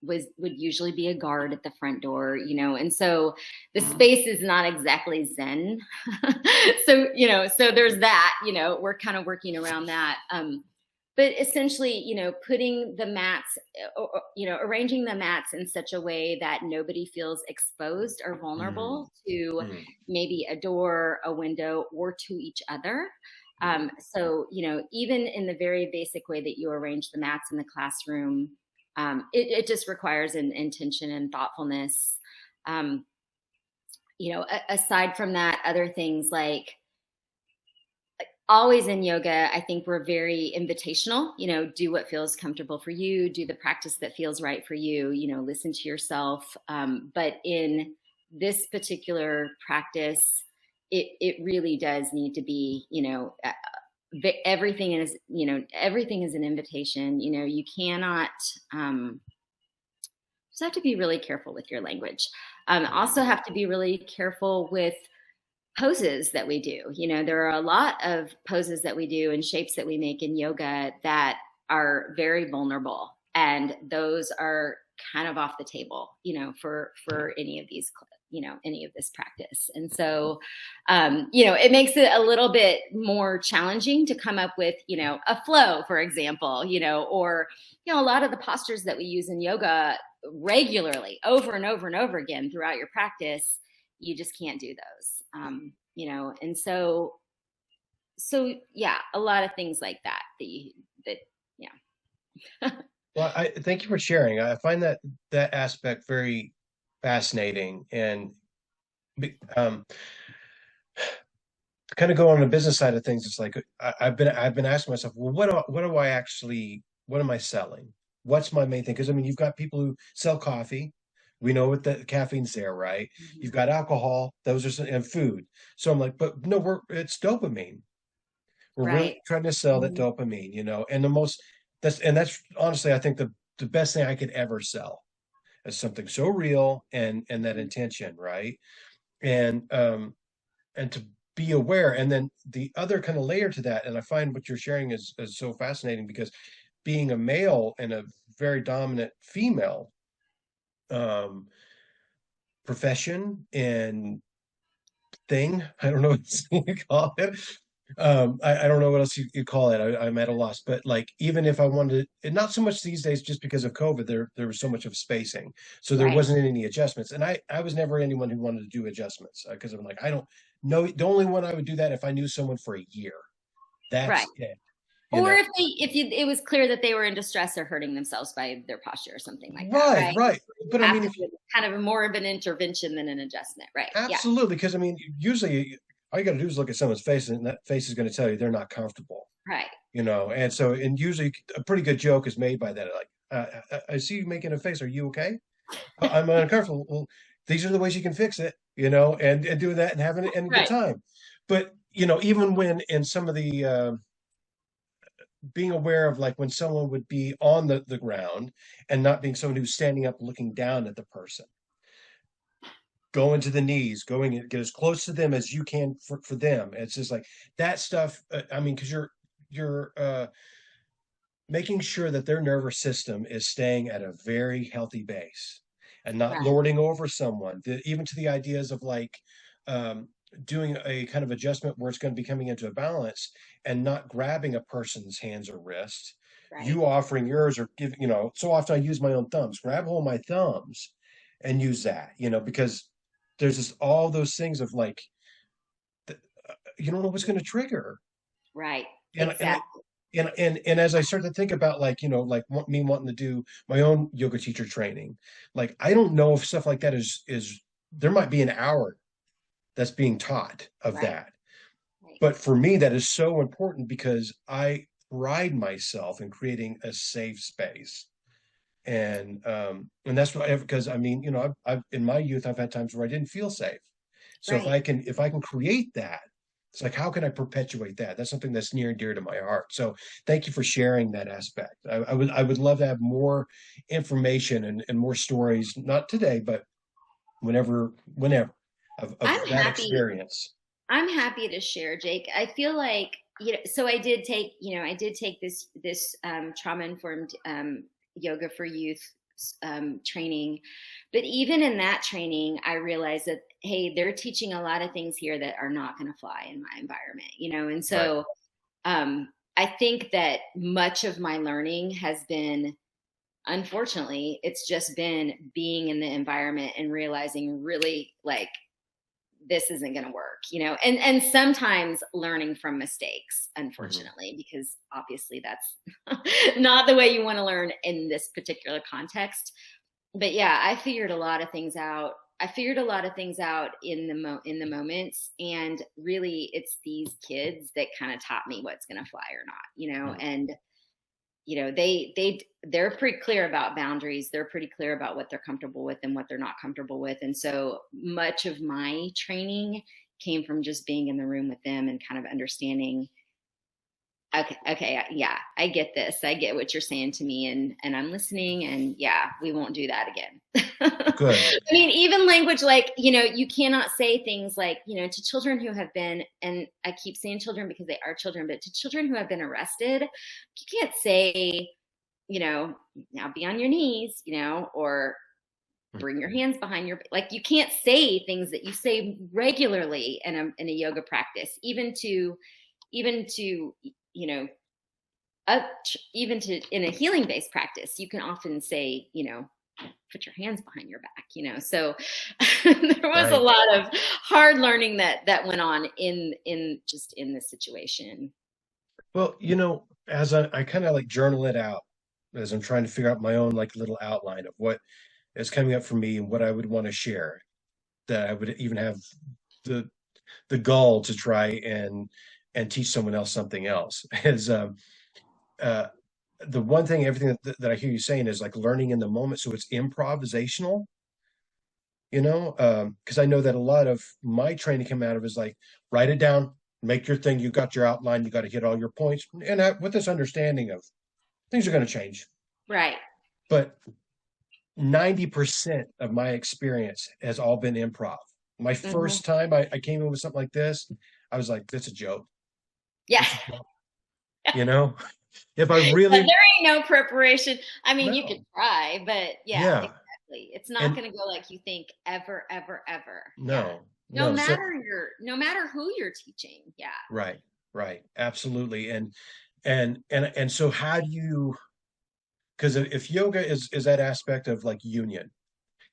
Speaker 2: would usually be a guard at the front door, and so the space is not exactly zen. So there's that, we're kind of working around that. But essentially, putting the mats, arranging the mats in such a way that nobody feels exposed or vulnerable to
Speaker 3: Mm.
Speaker 2: maybe a door, a window, or to each other. So, even in the very basic way that you arrange the mats in the classroom, it just requires an intention and thoughtfulness. Aside from that, other things like always in yoga, I think we're very invitational, do what feels comfortable for you, do the practice that feels right for you, listen to yourself. But in this particular practice, it really does need to be, everything is an invitation. You cannot, just have to be really careful with your language. Also have to be really careful with poses that we do. There are a lot of poses that we do and shapes that we make in yoga that are very vulnerable, and those are kind of off the table, for any of these, any of this practice. And so, it makes it a little bit more challenging to come up with, a flow, for example, or, a lot of the postures that we use in yoga regularly over and over and over again throughout your practice, you just can't do those. And so yeah, a lot of things like that yeah.
Speaker 3: Well, I thank you for sharing. I find that aspect very fascinating, and um, to kind of go on the business side of things. It's like I've been asking myself, well, what am I selling? What's my main thing? Because I mean, you've got people who sell coffee. We know what the caffeine's there, right? You've got alcohol, and food. So I'm like, but no, it's dopamine. We're really
Speaker 2: Right.
Speaker 3: trying to sell that dopamine, and that's honestly, I think the best thing I could ever sell is something so real and that intention, right? And to be aware. And then the other kind of layer to that, and I find what you're sharing is so fascinating, because being a male and a very dominant female profession and thing, I don't know what you call it. I don't know what else you call it. I'm at a loss. But like, even if I wanted, and not so much these days, just because of COVID, there was so much of spacing, so there
Speaker 2: Right.
Speaker 3: wasn't any adjustments. And I was never anyone who wanted to do adjustments, because I'm like, I don't know. The only one I would do that if I knew someone for a year.
Speaker 2: Right.
Speaker 3: That's it.
Speaker 2: Or if it was clear that they were in distress or hurting themselves by their posture or something like that,
Speaker 3: Right,
Speaker 2: right?
Speaker 3: right. But I mean, if
Speaker 2: Kind of more of an intervention than an adjustment, right? Yeah.
Speaker 3: absolutely, because I mean, usually all you got to do is look at someone's face, and that face is going to tell you they're not comfortable.
Speaker 2: Right.
Speaker 3: And usually a pretty good joke is made by that. Like, I see you making a face. Are you okay? I'm uncomfortable. Well, these are the ways you can fix it, and doing that and having it and a good
Speaker 2: Right.
Speaker 3: time. But, even when in some of the, being aware of, like, when someone would be on the ground and not being someone who's standing up looking down at the person, going to the knees, going and get as close to them as you can for them. It's just like that stuff. I mean, because you're making sure that their nervous system is staying at a very healthy base and not
Speaker 2: Right.
Speaker 3: lording over someone, even to the ideas of like um, doing a kind of adjustment where it's going to be coming into a balance and not grabbing a person's hands or wrists,
Speaker 2: Right.
Speaker 3: you offering yours or giving, so often I use my own thumbs, grab hold of my thumbs and use that, because there's just all those things of like, you don't know what's going to trigger.
Speaker 2: Right.
Speaker 3: And, and
Speaker 2: Exactly.
Speaker 3: and as I start to think about like, like me wanting to do my own yoga teacher training, like I don't know if stuff like that is there might be an hour that's being taught of
Speaker 2: Right.
Speaker 3: that.
Speaker 2: Right.
Speaker 3: But for me, that is so important because I pride myself in creating a safe space. And that's what because I mean, I've in my youth I've had times where I didn't feel safe. So if
Speaker 2: Right.
Speaker 3: I can create that, it's like how can I perpetuate that? That's something that's near and dear to my heart. So thank you for sharing that aspect. I would love to have more information and more stories, not today, but whenever of
Speaker 2: I'm
Speaker 3: that
Speaker 2: happy.
Speaker 3: experience.
Speaker 2: I'm happy to share, Jake. I feel like, so I did take this trauma informed yoga for youth training, but even in that training, I realized that hey, they're teaching a lot of things here that are not going to fly in my environment, and
Speaker 3: Right.
Speaker 2: so I think that much of my learning has been, unfortunately, it's just been being in the environment and realizing really like this isn't going to work, and sometimes learning from mistakes,
Speaker 3: Mhm.
Speaker 2: unfortunately, because obviously that's not the way you want to learn in this particular context. But yeah, I figured a lot of things out in the moments, and really it's these kids that kind of taught me what's going to fly or not,
Speaker 3: Mhm.
Speaker 2: and they're pretty clear about boundaries, they're pretty clear about what they're comfortable with and what they're not comfortable with, and so much of my training came from just being in the room with them and kind of understanding, okay, okay, yeah, I get this, I get what you're saying to me, and I'm listening, and yeah, we won't do that again.
Speaker 3: Good.
Speaker 2: I mean, even language like, you cannot say things like, to children who have been, and I keep saying children because they are children, but to children who have been arrested, you can't say, now be on your knees, or bring your hands behind your, like, you can't say things that you say regularly in a yoga practice, even to even to in a healing based practice, you can often say, put your hands behind your back, so there was a
Speaker 3: Right.
Speaker 2: lot of hard learning that went on in this situation.
Speaker 3: Well, as I kind of like journal it out as I'm trying to figure out my own like little outline of what is coming up for me and what I would want to share, that I would even have the the gall to try and teach someone else something else. Is uh the one thing, everything that I hear you saying is like learning in the moment. So it's improvisational, because I know that a lot of my training came out of is like write it down, make your thing, you got your outline, you got to hit all your points, and with this understanding of things are going to change.
Speaker 2: Right.
Speaker 3: But 90% of my experience has all been improv. My
Speaker 2: Hmm.
Speaker 3: first time I came in with something like this, I was like, "That's a joke.
Speaker 2: Yeah.
Speaker 3: It's a joke." You know, if I
Speaker 2: But
Speaker 3: really
Speaker 2: there ain't no preparation. I mean, you could
Speaker 3: no,
Speaker 2: try, but yeah,
Speaker 3: yeah,
Speaker 2: exactly. It's not
Speaker 3: and
Speaker 2: going to go like you think ever, ever, ever. Yeah.
Speaker 3: no, no. So
Speaker 2: No matter who you're teaching. Yeah.
Speaker 3: right, right, absolutely, and so how do you? Because if yoga is that aspect of like union,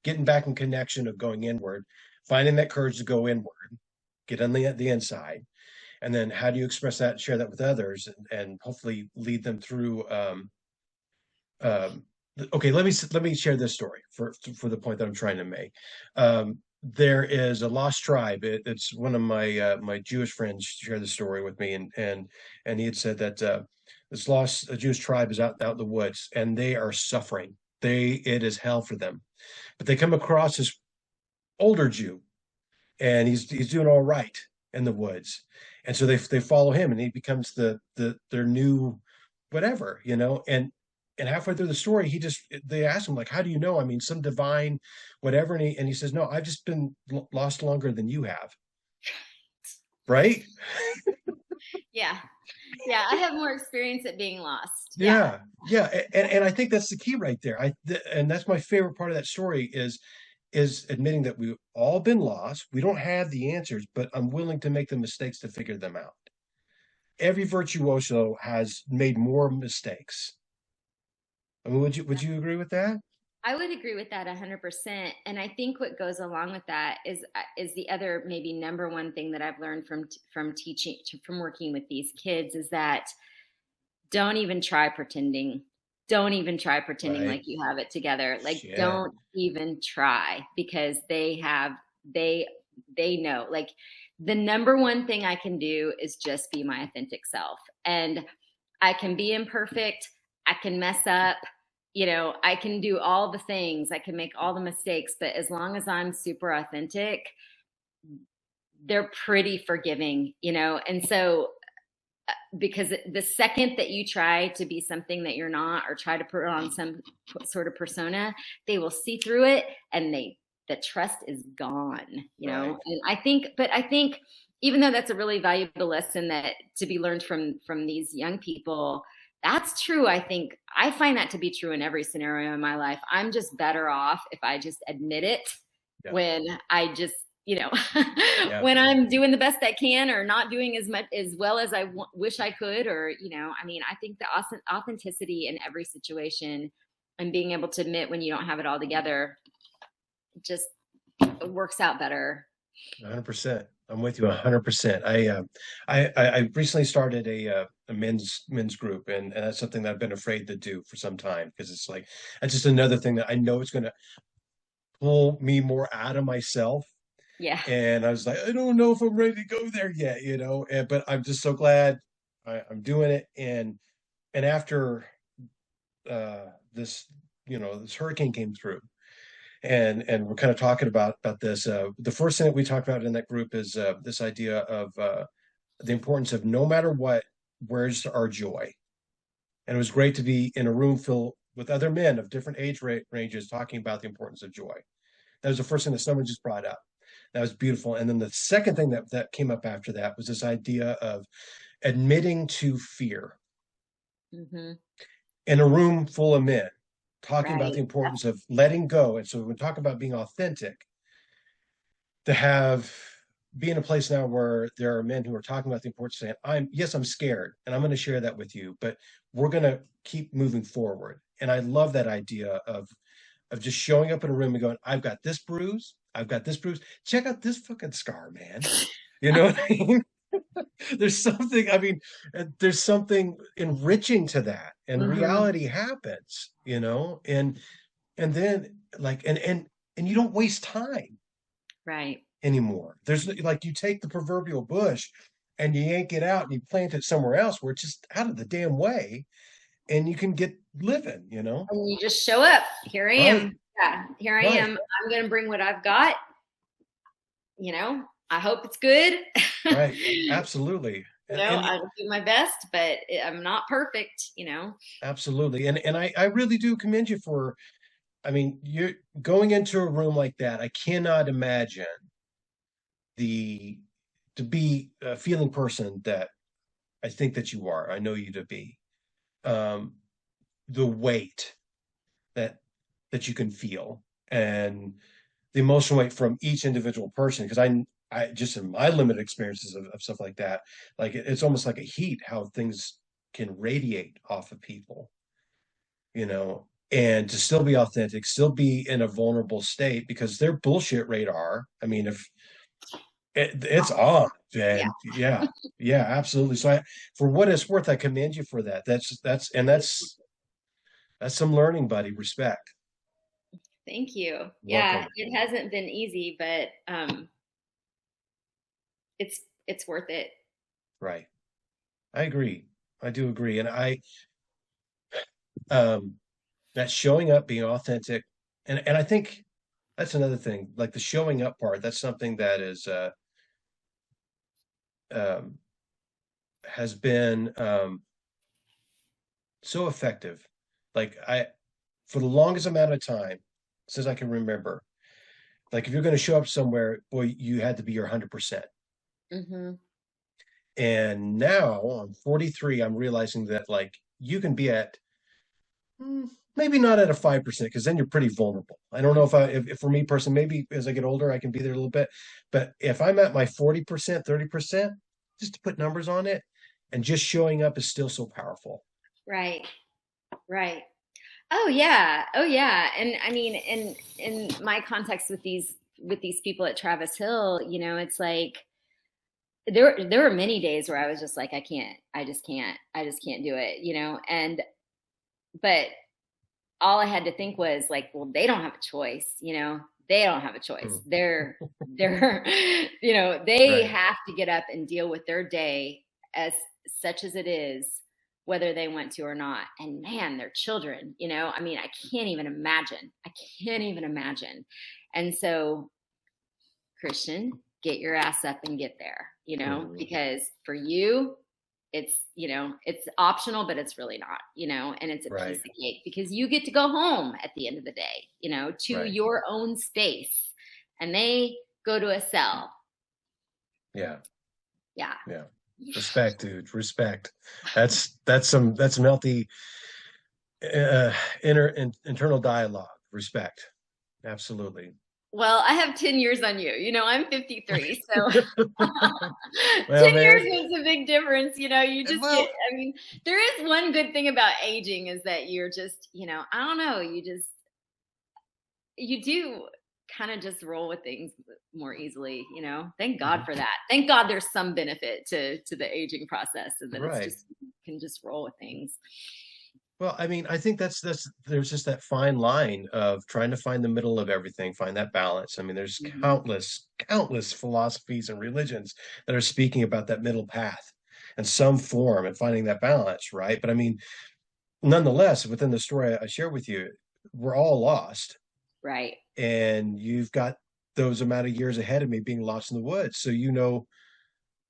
Speaker 3: getting back in connection of going inward, finding that courage to go inward, get on the inside, and then how do you express that and share that with others and hopefully lead them through um, okay, let me share this story for the point that I'm trying to make. There is a lost tribe. It's one of my Jewish friends shared the story with me, and he had said that this lost Jewish tribe is out in the woods, and they are suffering. It is hell for them, but they come across this older Jew, and he's doing all right in the woods, and so they follow him, and he becomes their new whatever, and halfway through the story, they ask him like, "How do you know?" I mean, some divine whatever, and he says, "No, I've just been lost longer than you have." Right?
Speaker 2: Yeah. Yeah, I have more experience at being lost. Yeah.
Speaker 3: Yeah, yeah, and I think that's the key right there. And that's my favorite part of that story is admitting that we've all been lost. We don't have the answers, but I'm willing to make the mistakes to figure them out. Every virtuoso has made more mistakes. I mean, would you agree with that?
Speaker 2: I would agree with that 100%. And I think what goes along with that is the other maybe number one thing that I've learned from teaching from working with these kids is that don't even try pretending. Don't even try pretending
Speaker 3: Right.
Speaker 2: like you have it together. Like
Speaker 3: Shit.
Speaker 2: don't even try because they they know. Like the number one thing I can do is just be my authentic self. And I can be imperfect. I can mess up. You know, I can do all the things. I can make all the mistakes, but as long as I'm super authentic, they're pretty forgiving, you know? And so because the second that you try to be something that you're not or try to put on some sort of persona, they will see through it and the trust is gone, you know.
Speaker 3: Right.
Speaker 2: And I think even though that's a really valuable lesson that to be learned from these young people, that's true. I think I find that to be true in every scenario in my life. I'm just better off if I just admit it
Speaker 3: Yeah.
Speaker 2: when I just, you know,
Speaker 3: Yeah.
Speaker 2: when I'm doing the best I can or not doing as much as well as I wish I could, or, you know, I mean, I think the authenticity in every situation and being able to admit when you don't have it all together just works out better.
Speaker 3: 100%. I'm with you 100%. I recently started a men's group, and that's something that I've been afraid to do for some time because it's like that's just another thing that I know it's going to pull me more out of myself.
Speaker 2: Yeah.
Speaker 3: And I was like, I don't know if I'm ready to go there yet, but I'm just so glad I'm doing it. And after uh, this, this hurricane came through, and we're kind of talking about this. The first thing that we talked about in that group is this idea of the importance of no matter what, where's our joy? And it was great to be in a room filled with other men of different age ranges talking about the importance of joy. That was the first thing that someone just brought up. That was beautiful. And then the second thing that came up after that was this idea of admitting to fear
Speaker 2: Hmm.
Speaker 3: in a room full of men, talking about
Speaker 2: Right.
Speaker 3: the importance of letting go. And so when we talk about being authentic, to have be in a place now where there are men who are talking about the importance of saying, I'm scared and I'm going to share that with you, but we're going to keep moving forward. And I love that idea of just showing up in a room and going, I've got this bruise. I've got this bruise. Check out this fucking scar, man. You know what I mean? There's something enriching to that. And
Speaker 2: Hmm.
Speaker 3: reality happens, and then and you don't waste time
Speaker 2: Right.
Speaker 3: anymore. There's like you take the proverbial bush and you yank it out and you plant it somewhere else where it's just out of the damn way and you can get living.
Speaker 2: And you just show up. Here I
Speaker 3: Right,
Speaker 2: am. Yeah, here I
Speaker 3: right.
Speaker 2: am. I'm going to bring what I've got. You know, I hope it's good.
Speaker 3: Right. Absolutely.
Speaker 2: You
Speaker 3: And,
Speaker 2: know,
Speaker 3: and
Speaker 2: I will do my best, but I'm not perfect, you know.
Speaker 3: absolutely. And I really do commend you for, I mean, you're going into a room like that. I cannot imagine the to be a feeling person that I think that you are. I know you to be. Um, the weight that that you can feel and the emotional weight from each individual person. Because I just in my limited experiences of stuff like that, like it's almost like a heat how things can radiate off of people, and to still be authentic, still be in a vulnerable state because their bullshit radar. I mean, if it's on,
Speaker 2: Yeah.
Speaker 3: and yeah, yeah, absolutely. So for what it's worth, I commend you for that. That's some learning, buddy. Respect.
Speaker 2: Thank you. Yeah,
Speaker 3: Welcome.
Speaker 2: it hasn't been easy, but it's worth it.
Speaker 3: Right. I agree. I do agree. And um, that showing up, being authentic, and I think that's another thing. Like the showing up part, that's something that is um, has been so effective. Like for the longest amount of time since I can remember, like if you're going to show up somewhere, boy, you had to be your 100%.
Speaker 2: Hmm.
Speaker 3: And now I'm 43, I'm realizing that like you can be at maybe not at a 5% because then you're pretty vulnerable. I don't know if for me personally, maybe as I get older, I can be there a little bit. But if I'm at my 40%, 30%, just to put numbers on it, and just showing up is still so powerful.
Speaker 2: Right. Right. Oh yeah. Oh yeah. And I mean, in my context with these people at Travis Hill, you know, it's like there were many days where I was just like, I can't, I just can't do it, you know. And but all I had to think was like, well, they don't have a choice, you know. They don't have a choice.
Speaker 3: Mm,
Speaker 2: They're you know, they
Speaker 3: right.
Speaker 2: have to get up and deal with their day as such as it is, whether they want to or not. And man, they're children, you know. I mean, I can't even imagine. I can't even imagine. And so, Christian, get your ass up and get there, you know,
Speaker 3: Mm,
Speaker 2: because for you, it's, you know, it's optional, but it's really not, you know, and it's a piece
Speaker 3: right.
Speaker 2: of cake because you get to go home at the end of the day, you know, to
Speaker 3: Right.
Speaker 2: your own space, and they go to a cell.
Speaker 3: Yeah.
Speaker 2: Yeah.
Speaker 3: Yeah. Respect, dude. Respect. That's some healthy uh internal dialogue. Respect. Absolutely.
Speaker 2: Well, I have 10 years on you. You know, I'm 53. So
Speaker 3: Well,
Speaker 2: 10 years
Speaker 3: man.
Speaker 2: makes a big difference. You know, you just get,
Speaker 3: Well,
Speaker 2: I mean, there is one good thing about aging is that you're just, you know, I don't know, you do kind of just roll with things more easily, you know. Thank God
Speaker 3: mhm,
Speaker 2: for that. Thank God there's some benefit to the aging process and that it's
Speaker 3: right.
Speaker 2: just, you can just roll with things.
Speaker 3: Well, I mean, I think that's there's just that fine line of trying to find the middle of everything, find that balance. I mean, there's
Speaker 2: Mhm.
Speaker 3: countless philosophies and religions that are speaking about that middle path in some form and finding that balance, right? But I mean, nonetheless, within the story I share with you, we're all lost,
Speaker 2: Right.
Speaker 3: and you've got those amount of years ahead of me being lost in the woods. So you know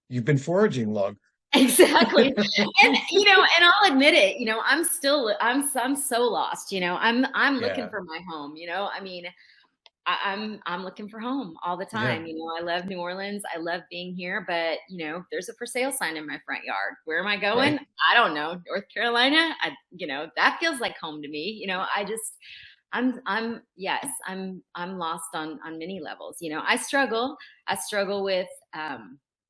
Speaker 3: you've been foraging long.
Speaker 2: Exactly. And you know, and I'll admit it, you know, I'm so lost, you know. I'm looking
Speaker 3: Yeah,
Speaker 2: for my home, you know. I mean, I'm looking for home all the
Speaker 3: yeah,
Speaker 2: time. You know, I love New Orleans. I love being here, but you know, there's a for sale sign in my front yard. Where am I going?
Speaker 3: right.
Speaker 2: I don't know. North Carolina. You know, that feels like home to me. You know, yes, I'm lost on many levels. You know, I struggle with,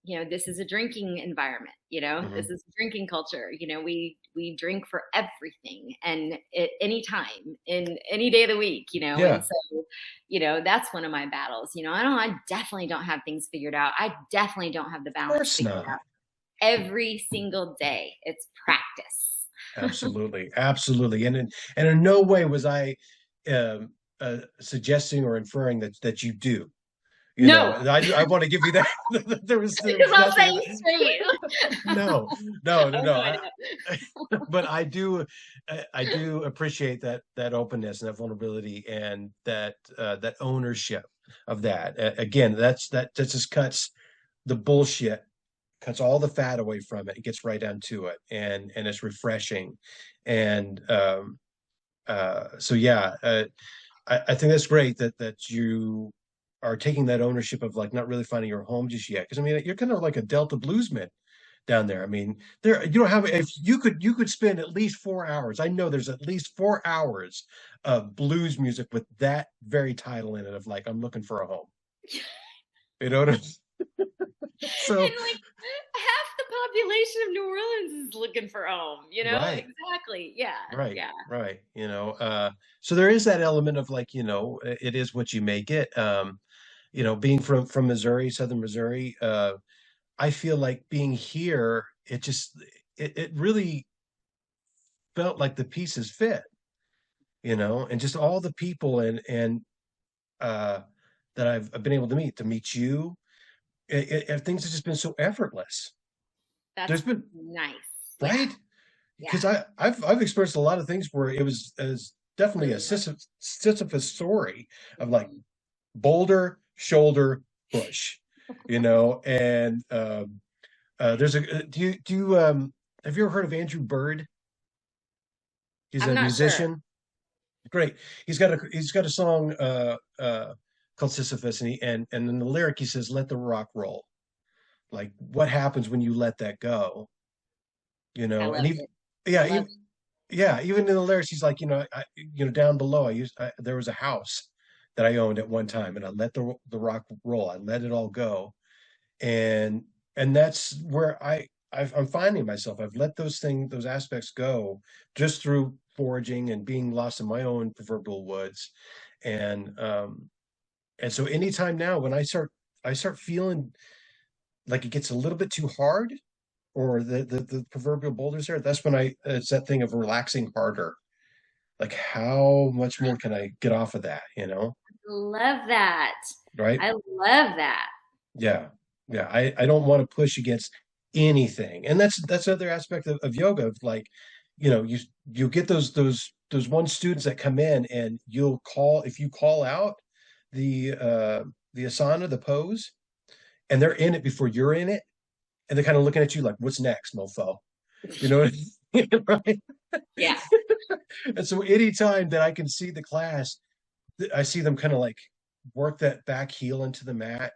Speaker 2: you know, this is a drinking environment, you know,
Speaker 3: Hmm.
Speaker 2: this is drinking culture. You know, we drink for everything and at any time in any day of the week, you know. And
Speaker 3: Yeah,
Speaker 2: so, you know, that's one of my battles. You know, I definitely don't have things figured out. I definitely don't have the
Speaker 3: of
Speaker 2: balance
Speaker 3: course
Speaker 2: figured
Speaker 3: not.
Speaker 2: out every single day. It's practice.
Speaker 3: Absolutely, absolutely, and in no way was I um, suggesting or inferring that you do. You know,
Speaker 2: No,
Speaker 3: I want to give you that. There
Speaker 2: because
Speaker 3: was
Speaker 2: I'll
Speaker 3: nothing.
Speaker 2: say you straight.
Speaker 3: No, no, no,
Speaker 2: Oh
Speaker 3: no.
Speaker 2: no, I
Speaker 3: But I do appreciate that openness and that vulnerability and that ownership of that. Again, that just cuts the bullshit, cuts all the fat away from it. It gets right down to it, and it's refreshing. And so yeah, I think that's great that you are taking that ownership of like not really finding your home just yet. Because I mean, you're kind of like a Delta bluesman down there. I mean, there you don't have if you could spend at least 4 hours. I know there's at least 4 hours of blues music with that very title in it of like I'm looking for a home. You know what I'm so
Speaker 2: and like half the population of New Orleans is looking for home, you know?
Speaker 3: right.
Speaker 2: Exactly. Yeah.
Speaker 3: Right,
Speaker 2: Yeah.
Speaker 3: right. So there is that element of like, it is what you make it. Being from Missouri, Southern Missouri, I feel like being here, it really felt like the pieces fit, and just all the people and uh that I've been able to meet you, things have just been so effortless.
Speaker 2: That's
Speaker 3: There's been
Speaker 2: nice. Yeah.
Speaker 3: right.
Speaker 2: Yeah.
Speaker 3: Because I've experienced a lot of things where it was as definitely a
Speaker 2: Really was.
Speaker 3: Sisyphus story of like boulder, shoulder, push, and there's do you have you ever heard of Andrew Bird? He's
Speaker 2: I'm
Speaker 3: a
Speaker 2: not sure.
Speaker 3: musician. Great. He's got a song called Sisyphus, and in the lyric he says, "Let the rock roll." like what happens when you let that go,
Speaker 2: I
Speaker 3: and
Speaker 2: love
Speaker 3: even
Speaker 2: it. I
Speaker 3: yeah,
Speaker 2: love
Speaker 3: even yeah, even in the lyrics, he's like, down below, there was a house that I owned at one time, and I let the rock roll. I let it all go, and that's where I'm finding myself. I've let those aspects go just through foraging and being lost in my own proverbial woods, and so anytime now when I start feeling like it gets a little bit too hard, or the proverbial boulders there, that's when it's that thing of relaxing harder. Like how much more can I get off of that,
Speaker 2: love that.
Speaker 3: right?
Speaker 2: I love that.
Speaker 3: Yeah. Yeah. I don't want to push against anything. And that's another aspect of yoga, of like, you get those one students that come in, and if you call out the asana, the pose, and they're in it before you're in it, and they're kind of looking at you like, what's next, mofo? You know what I mean? Right?
Speaker 2: Yeah.
Speaker 3: And so anytime that I can see the class, I see them kind of like work that back heel into the mat.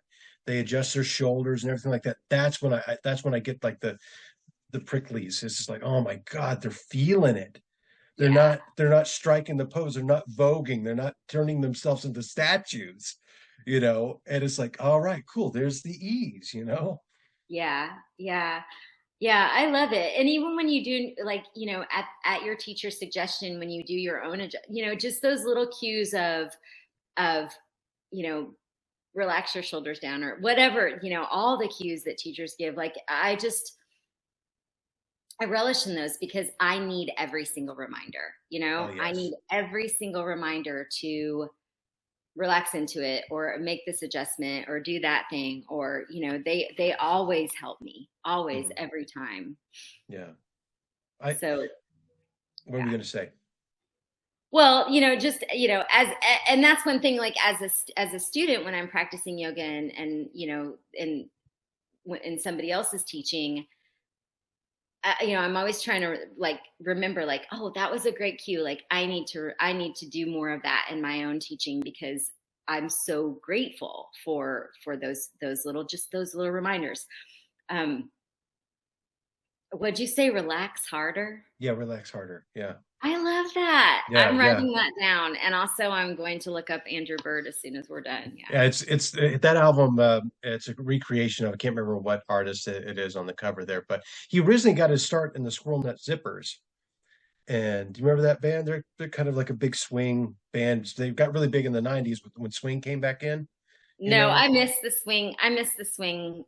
Speaker 3: They adjust their shoulders and everything like that. That's when I get like the pricklies. It's just like, oh my God, they're feeling it. They're
Speaker 2: Yeah.
Speaker 3: not they're not striking the pose. They're not voguing. They're not turning themselves into statues, And it's like, all right, cool. There's the ease.
Speaker 2: Yeah. Yeah. Yeah, I love it. And even when you do, like, at your teacher's suggestion, when you do your own, just those little cues of, you know, relax your shoulders down or whatever, all the cues that teachers give. Like, I relish in those because I need every single reminder,
Speaker 3: Oh
Speaker 2: I
Speaker 3: yes.
Speaker 2: need every single reminder to relax into it or make this adjustment or do that thing, or they always help me, always,
Speaker 3: Mhm.
Speaker 2: every time.
Speaker 3: Yeah. I
Speaker 2: So
Speaker 3: What were we
Speaker 2: yeah.
Speaker 3: gonna say?
Speaker 2: Well, just and that's one thing, like, as a student, when I'm practicing yoga, and and somebody else is teaching, I'm always trying to, like, remember, like, oh, that was a great cue, like, I need to do more of that in my own teaching, because I'm so grateful for those little reminders. um would you say relax harder?
Speaker 3: Yeah, relax harder. Yeah.
Speaker 2: I love that.
Speaker 3: Yeah,
Speaker 2: I'm
Speaker 3: yeah.
Speaker 2: writing that down. And also, I'm going to look up Andrew Bird as soon as we're done. Yeah.
Speaker 3: Yeah, it's that album. It's a recreation of, I can't remember what artist it is on the cover there, but he originally got his start in the Squirrel Nut Zippers. And do you remember that band? They're kind of like a big swing band. They got really big in the '90s when swing came back in. You
Speaker 2: No,
Speaker 3: know,
Speaker 2: I miss the swing. I miss the swing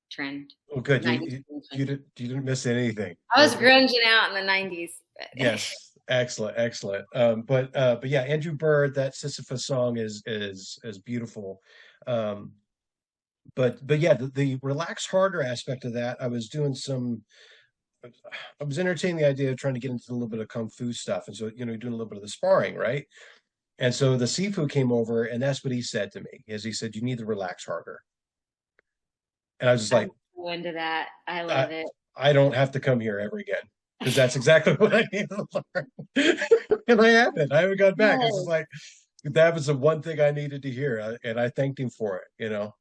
Speaker 2: trend.
Speaker 3: oh, good. You
Speaker 2: 90s
Speaker 3: you,
Speaker 2: swing
Speaker 3: you
Speaker 2: trend.
Speaker 3: didn't you didn't miss anything.
Speaker 2: I was grunging out in the 90s.
Speaker 3: Yes, excellent, excellent. But yeah, Andrew Bird, that Sisyphus song is beautiful. Um, but yeah, the relax harder aspect of that, I was entertaining the idea of trying to get into a little bit of kung fu stuff, and so doing a little bit of the sparring, right? And so the Sifu came over, and that's what he said to me, is he said, "You need to relax harder." And I was just
Speaker 2: I'm
Speaker 3: like,
Speaker 2: so into that. I
Speaker 3: I,
Speaker 2: love it.
Speaker 3: I don't have to come here ever again, because that's exactly what I need to learn. And I haven't gone back. It's just
Speaker 2: Yes.
Speaker 3: like that was the one thing I needed to hear, and I thanked him for it.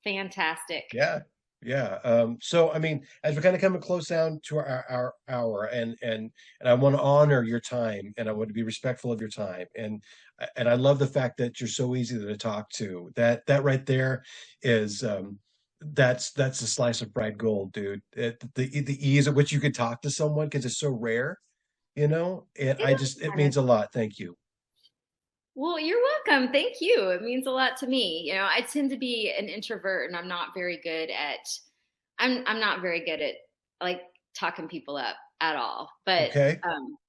Speaker 2: Fantastic.
Speaker 3: Yeah, yeah. So I mean, as we're kind of coming close down to our hour, and I want to honor your time, and I want to be respectful of your time, and I love the fact that you're so easy to talk to. That right there is that's a slice of fried gold, dude. The ease at which you could talk to someone, because it's so rare, and it means a lot. Thank you.
Speaker 2: Well, you're welcome. Thank you. It means a lot to me. I tend to be an introvert, and I'm not very good at, like, talking people up at all. But
Speaker 3: Okay.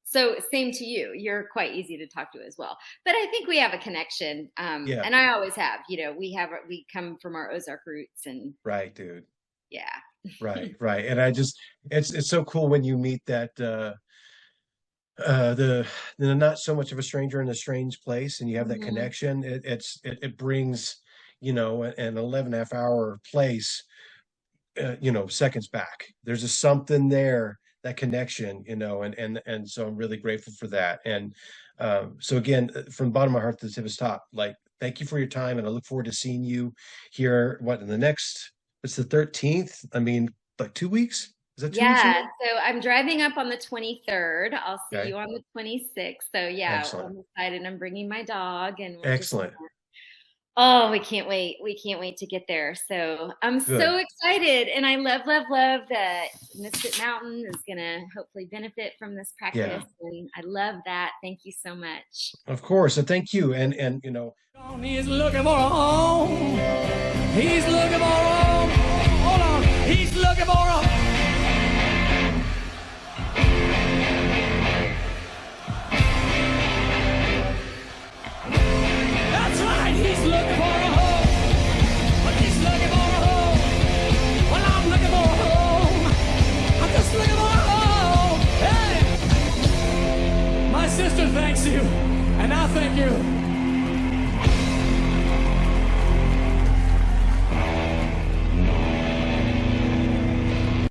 Speaker 2: so same to you. You're quite easy to talk to as well. But I think we have a connection.
Speaker 3: Yeah.
Speaker 2: And I always have. We come from our Ozark roots, and
Speaker 3: Right, dude.
Speaker 2: yeah.
Speaker 3: Right, right. And it's so cool when you meet that the not so much of a stranger in a strange place, and you have that
Speaker 2: Mhm.
Speaker 3: connection. It brings, an 11 and a half hour place, seconds back. There's just something there, that connection, and so I'm really grateful for that. And so again, from the bottom of my heart to the tip of his top, like, thank you for your time, and I look forward to seeing you here, what, in the next It's the 13th. I mean, like 2 weeks? Is that 2 weeks
Speaker 2: Yeah,
Speaker 3: away?
Speaker 2: so I'm driving up on the 23rd. I'll see
Speaker 3: Okay.
Speaker 2: you on the 26th. So yeah,
Speaker 3: Excellent.
Speaker 2: I'm excited. I'm bringing my dog, and we're just
Speaker 3: Excellent.
Speaker 2: oh, we can't wait. We can't wait to get there. So I'm so
Speaker 3: Good.
Speaker 2: excited. And I love, love, love that Misfit Mountain is going to hopefully benefit from this
Speaker 3: Yeah,
Speaker 2: practice. And I love that. Thank you so much.
Speaker 3: of course. And thank you. And
Speaker 4: He's looking for a home. He's looking for a home. Hold on. He's looking for a home. That's right. He's looking for a home. But he's looking for a home. Well, I'm looking for a home. I'm just looking for a home. Hey. My sister thanks you. And I thank you.